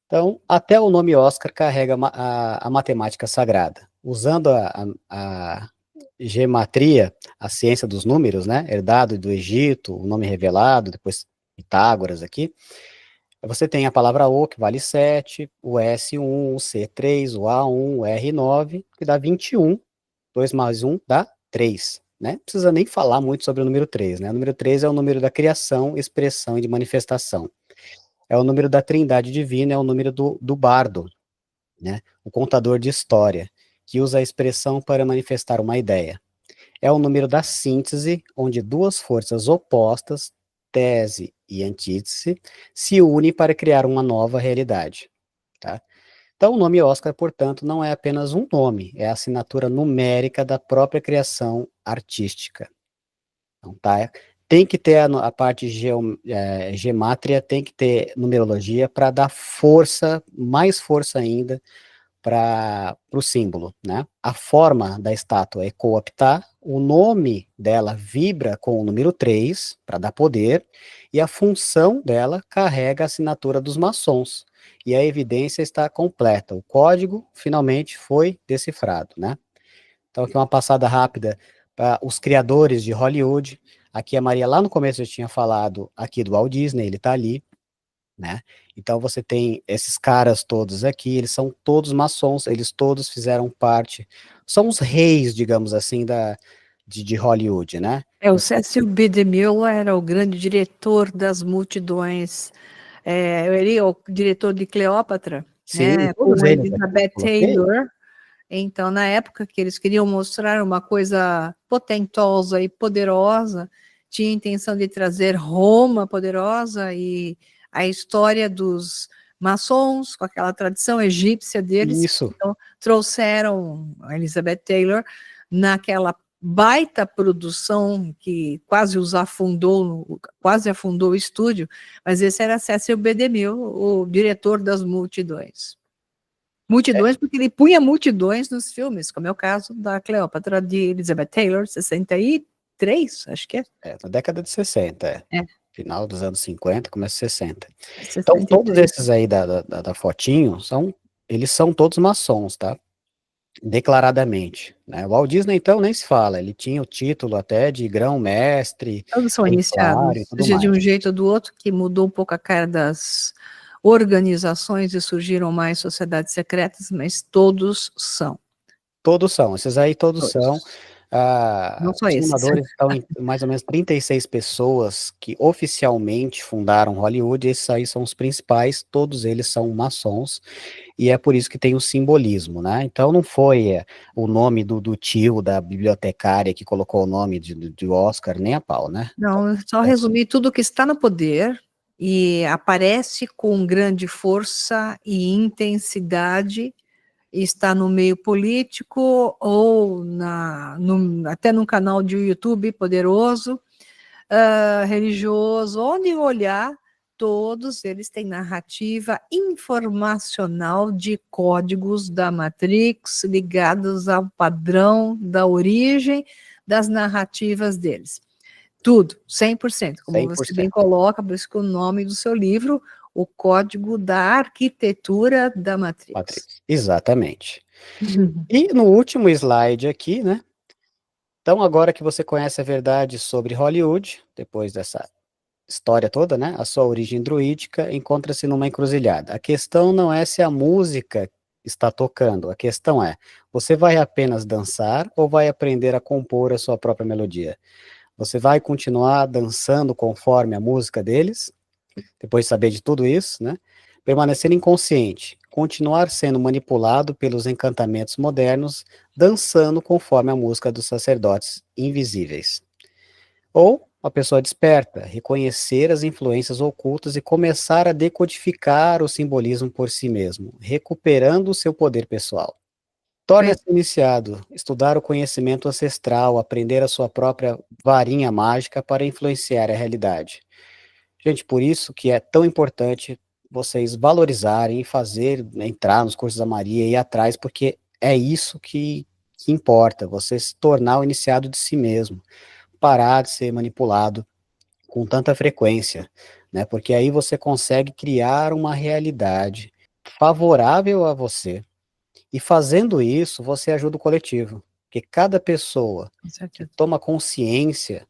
Então, até o nome Oscar carrega a matemática sagrada. Usando a gematria, a ciência dos números, né, herdado do Egito, o nome revelado, depois Pitágoras aqui, você tem a palavra O, que vale 7, o S1, o C3, o A1, o R9, que dá 21, 2 mais 1 dá 3, né? Não precisa nem falar muito sobre o número 3, né? O número 3 é o número da criação, expressão e de manifestação. É o número da trindade divina, é o número do bardo, né? O contador de história, que usa a expressão para manifestar uma ideia. É o número da síntese, onde duas forças opostas, tese e antítese, se unem para criar uma nova realidade. Tá? Então, o nome Oscar, portanto, não é apenas um nome, é a assinatura numérica da própria criação artística. Então, tá? Tem que ter a parte gemátria, tem que ter numerologia para dar força, mais força ainda, para o símbolo, né? A forma da estátua é cooptar, o nome dela vibra com o número 3 para dar poder, e a função dela carrega a assinatura dos maçons. E a evidência está completa. O código finalmente foi decifrado, né? Então, aqui uma passada rápida para os criadores de Hollywood. Aqui a Maria, lá no começo, já tinha falado aqui do Walt Disney, ele está ali, né? Então você tem esses caras todos aqui, eles são todos maçons, eles todos fizeram parte, são os reis, digamos assim, de Hollywood, né? O Cecil B. DeMille era o grande diretor das multidões. Ele é o diretor de Cleópatra, Sim, né, todos com eles aqui que eu Elizabeth coloquei. Taylor. Então, na época que eles queriam mostrar uma coisa potentosa e poderosa, tinha a intenção de trazer Roma poderosa e a história dos maçons, com aquela tradição egípcia deles. Isso, Então, trouxeram a Elizabeth Taylor naquela baita produção que quase afundou o estúdio, mas esse era Cecil B. DeMille, o diretor das Multidões. Multidões, porque ele punha multidões nos filmes, como é o caso da Cleópatra, de Elizabeth Taylor, 63, acho que é. Na década de 60, É. Final dos anos 50, começo de 60. 63. Então, todos esses aí da fotinho, eles são todos maçons, tá? Declaradamente, né? O Walt Disney, então, nem se fala, ele tinha o título até de grão-mestre, Todos são templário iniciados, e tudo seja de mais. um jeito ou do outro, que mudou um pouco a cara das organizações e surgiram mais sociedades secretas, mas todos são. Todos são, esses aí todos são. Não só Os esses. fundadores estão em mais ou menos 36 pessoas que oficialmente fundaram Hollywood, esses aí são os principais, todos eles são maçons, e é por isso que tem o simbolismo, né? Então não foi o nome do tio da bibliotecária que colocou o nome de Oscar, nem a pau, né? Não, só resumir tudo que está no poder e aparece com grande força e intensidade, está no meio político ou até num canal de YouTube poderoso, religioso, onde olhar, todos eles têm narrativa informacional de códigos da Matrix ligados ao padrão da origem das narrativas deles. Tudo, 100%, como 100%. você bem coloca, por isso que o nome do seu livro, O Código da Arquitetura da Matrix. Exatamente. E no último slide aqui, né? Então, agora que você conhece a verdade sobre Hollywood, depois dessa história toda, né? A sua origem druídica encontra-se numa encruzilhada. A questão não é se a música está tocando, a questão é, você vai apenas dançar ou vai aprender a compor a sua própria melodia? Você vai continuar dançando conforme a música deles, depois de saber de tudo isso, né? Permanecer inconsciente, continuar sendo manipulado pelos encantamentos modernos, dançando conforme a música dos sacerdotes invisíveis. Ou a pessoa desperta, reconhecer as influências ocultas e começar a decodificar o simbolismo por si mesmo, recuperando o seu poder pessoal. Torna-se iniciado, estudar o conhecimento ancestral, aprender a sua própria varinha mágica para influenciar a realidade. Gente, por isso que é tão importante vocês valorizarem e fazer, né, entrar nos cursos da Maria e ir atrás, porque é isso que importa, você se tornar o iniciado de si mesmo, parar de ser manipulado com tanta frequência, né? Porque aí você consegue criar uma realidade favorável a você, e fazendo isso, você ajuda o coletivo, porque cada pessoa que toma consciência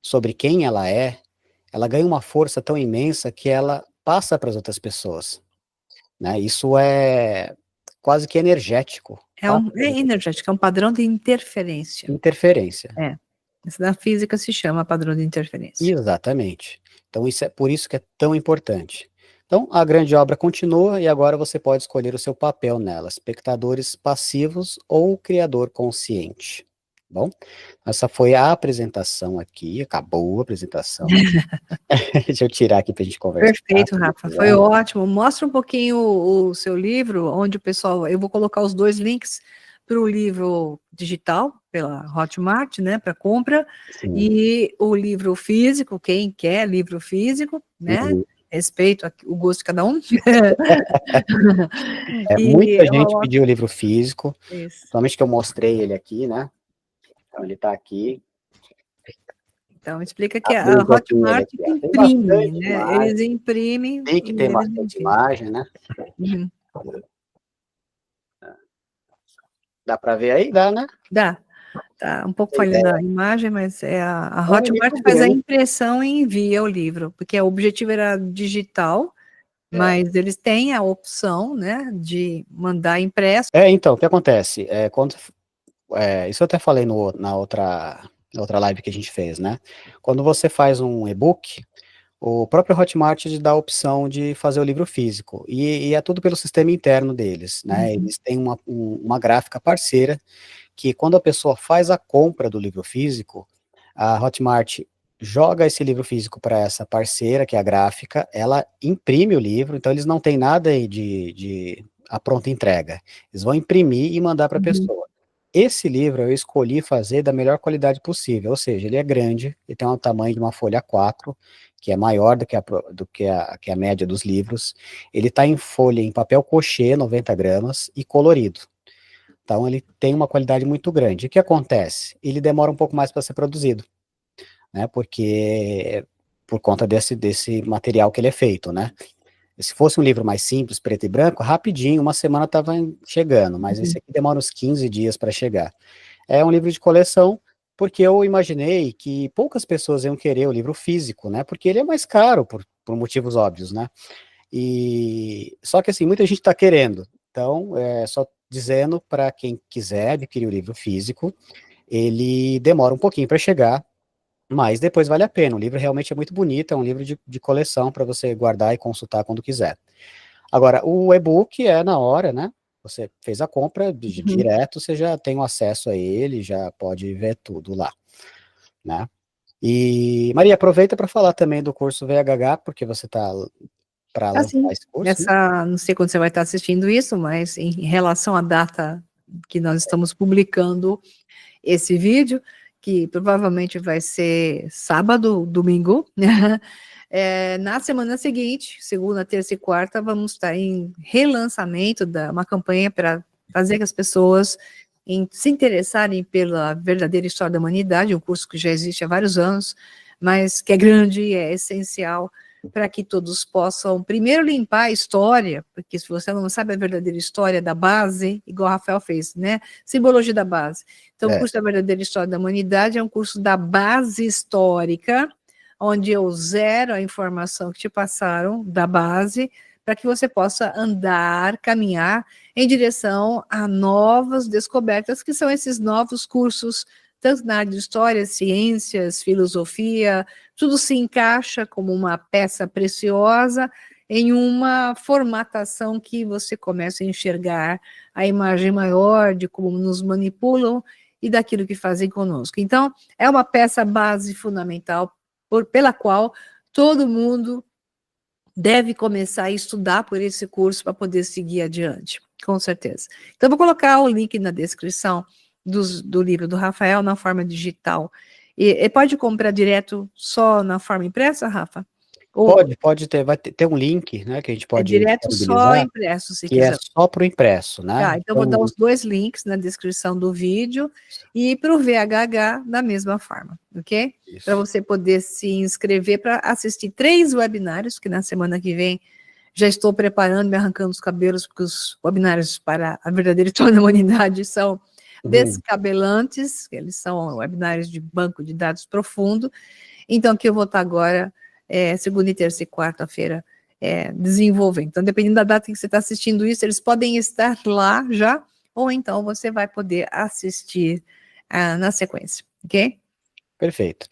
sobre quem ela ganha uma força tão imensa que ela passa para as outras pessoas, né? Isso é quase que energético. É energético, é um padrão de interferência. Interferência. Isso na física se chama padrão de interferência. Exatamente. Então, isso é por isso que é tão importante. Então, a grande obra continua e agora você pode escolher o seu papel nela, espectadores passivos ou criador consciente. Bom, essa foi a apresentação aqui, acabou a apresentação. Deixa eu tirar aqui para a gente conversar. Perfeito, Rafa, foi ótimo. Mostra um pouquinho o seu livro, onde o pessoal, eu vou colocar os dois links para o livro digital, pela Hotmart, né, para compra, Sim. e o livro físico, quem quer livro físico, né, respeito o gosto de cada um. Muita gente pediu o livro físico, somente que eu mostrei ele aqui, né, então ele está aqui. Então, explica que a Hotmart imprime, né, eles imprimem. Tem que ter bastante imagem, né. Dá para ver aí? Dá, né? Dá. Tá um pouco falhando a imagem, mas a Hotmart faz a impressão e envia o livro, porque o objetivo era digital, mas eles têm a opção, né, de mandar impresso. Então, o que acontece? Isso eu até falei na outra live que a gente fez, né? Quando você faz um e-book, o próprio Hotmart te dá a opção de fazer o livro físico, e é tudo pelo sistema interno deles, né? Eles têm uma gráfica parceira, que quando a pessoa faz a compra do livro físico, a Hotmart joga esse livro físico para essa parceira, que é a gráfica, ela imprime o livro, então eles não têm nada aí de a pronta entrega. Eles vão imprimir e mandar para a pessoa. esse livro eu escolhi fazer da melhor qualidade possível, ou seja, ele é grande, ele tem um tamanho de uma folha A4, que é maior do que a média dos livros. Ele está em folha, em papel cochê, 90 gramas, e colorido. Então ele tem uma qualidade muito grande. O que acontece? Ele demora um pouco mais para ser produzido, né? Porque por conta desse material que ele é feito, né? Se fosse um livro mais simples, preto e branco, rapidinho, uma semana estava chegando, mas esse aqui demora uns 15 dias para chegar. É um livro de coleção, porque eu imaginei que poucas pessoas iam querer o livro físico, né? Porque ele é mais caro, por motivos óbvios, né? E só que assim, muita gente está querendo. Então, só dizendo para quem quiser adquirir o livro físico, ele demora um pouquinho para chegar, mas depois vale a pena. O livro realmente é muito bonito, é um livro de coleção para você guardar e consultar quando quiser. Agora, o e-book é na hora, né? Você fez a compra, direto, você já tem o acesso a ele, já pode ver tudo lá, né? E, Maria, aproveita para falar também do curso VHH, porque você está para lançar Assim, esse curso, né? não sei quando você vai estar assistindo isso, mas em relação à data que nós estamos publicando esse vídeo, que provavelmente vai ser sábado, domingo, né? Na semana seguinte, segunda, terça e quarta, vamos estar em relançamento uma campanha para fazer que as pessoas se interessarem pela verdadeira história da humanidade, um curso que já existe há vários anos, mas que é grande e é essencial para que todos possam, primeiro, limpar a história, porque se você não sabe a verdadeira história da base, igual o Rafael fez, né? Simbologia da base. Então, o curso da verdadeira história da humanidade é um curso da base histórica, onde eu zero a informação que te passaram da base, para que você possa andar, caminhar em direção a novas descobertas, que são esses novos cursos, tanto na área de história, ciências, filosofia, tudo se encaixa como uma peça preciosa em uma formatação que você começa a enxergar a imagem maior de como nos manipulam e daquilo que fazem conosco. Então, é uma peça base fundamental pela qual todo mundo deve começar a estudar por esse curso para poder seguir adiante, com certeza. Então, vou colocar o link na descrição do livro do Rafael na forma digital. E pode comprar direto só na forma impressa, Rafa? Ou Pode ter, vai ter um link, né, que a gente pode direto só disponibilizar, impresso, se que é quiser. só para o impresso, né? Tá, então vou dar os dois links na descrição do vídeo e para o VHH da mesma forma, ok? Para você poder se inscrever para assistir 3 webinários, que na semana que vem já estou preparando, me arrancando os cabelos, porque os webinários para a verdadeira história da humanidade são descabelantes, eles são webinários de banco de dados profundo, então que eu vou estar agora, segunda e terça e quarta-feira, desenvolvendo. Então, dependendo da data em que você está assistindo isso, eles podem estar lá já, ou então você vai poder assistir na sequência, ok? Perfeito.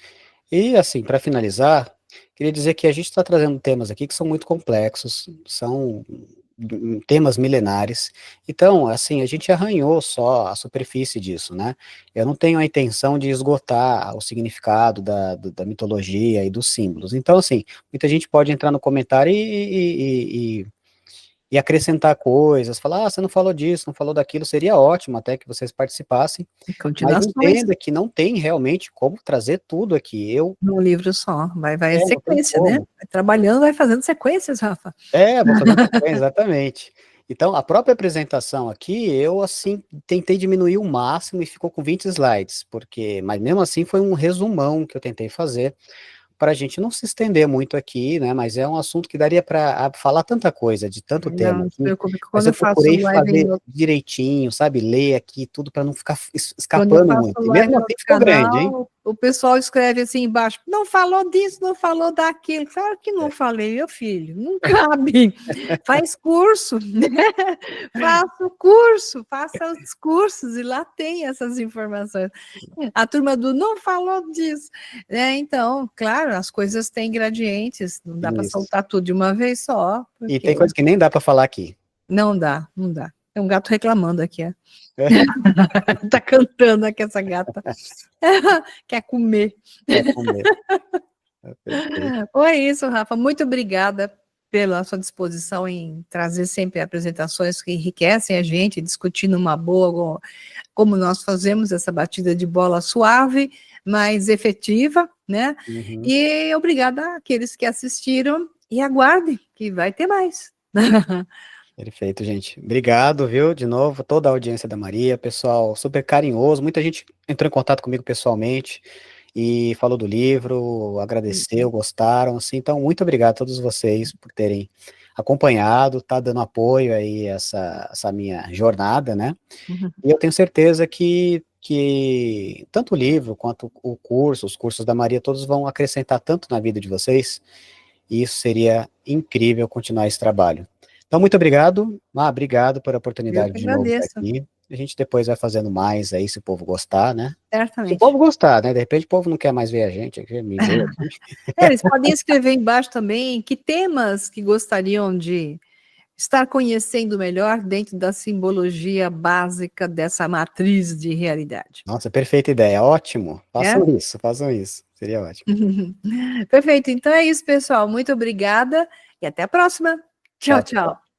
E, assim, para finalizar, queria dizer que a gente está trazendo temas aqui que são muito complexos, são temas milenares, então, assim, a gente arranhou só a superfície disso, né? Eu não tenho a intenção de esgotar o significado da mitologia e dos símbolos. Então, assim, muita gente pode entrar no comentário e acrescentar coisas, falar, você não falou disso, não falou daquilo, seria ótimo até que vocês participassem, mas Continuações. entenda que não tem realmente como trazer tudo aqui. Num livro só, vai Não tem sequência, né? como. Vai trabalhando, vai fazendo sequências, Rafa. Vou fazer sequência, exatamente. Então, a própria apresentação aqui, eu, assim, tentei diminuir o máximo e ficou com 20 slides, mas mesmo assim foi um resumão que eu tentei fazer, para a gente não se estender muito aqui, né, mas é um assunto que daria para falar tanta coisa, de tanto tema Não se aqui, preocupe, mas quando eu eu faço procurei live fazer no, direitinho, sabe, ler aqui tudo para não ficar quando eu escapando faço muito, e live mesmo no assim ficou grande, hein? canal, o pessoal escreve assim embaixo, não falou disso, não falou daquilo. Claro que não falei, meu filho, não cabe. Faz curso, né? Faça o curso, faça os cursos, e lá tem essas informações. A turma do não falou disso, né? Então, claro, as coisas têm gradientes, não dá para Isso. soltar tudo de uma vez só, E tem porque coisa que nem dá para falar aqui. não dá, não dá. Tem um gato reclamando aqui, tá cantando aqui essa gata. Quer comer. Quer comer. Perfeito. Foi isso, Rafa. Muito obrigada pela sua disposição em trazer sempre apresentações que enriquecem a gente, discutindo uma boa como nós fazemos essa batida de bola suave, mas efetiva, né? Uhum. E obrigada àqueles que assistiram e aguardem, que vai ter mais. Perfeito, gente. Obrigado, viu? De novo, toda a audiência da Maria, pessoal super carinhoso. Muita gente entrou em contato comigo pessoalmente e falou do livro, agradeceu, gostaram, assim. Então, muito obrigado a todos vocês por terem acompanhado, tá dando apoio aí a essa minha jornada, né? E eu tenho certeza que tanto o livro quanto o curso, os cursos da Maria, todos vão acrescentar tanto na vida de vocês, e isso seria incrível continuar esse trabalho. Então, muito obrigado, obrigado pela Eu oportunidade que de novo estar agradeço, aqui. A gente depois vai fazendo mais aí, se o povo gostar, né? Se o certamente. povo gostar, né? De repente o povo não quer mais ver a gente, aqui, me ver aqui. Eles podem escrever embaixo também que temas que gostariam de estar conhecendo melhor dentro da simbologia básica dessa matriz de realidade. Nossa, perfeita ideia, ótimo. É? Façam isso, seria ótimo. Perfeito, então é isso, pessoal. Muito obrigada e até a próxima. Tchau, Tchau, tchau. tchau.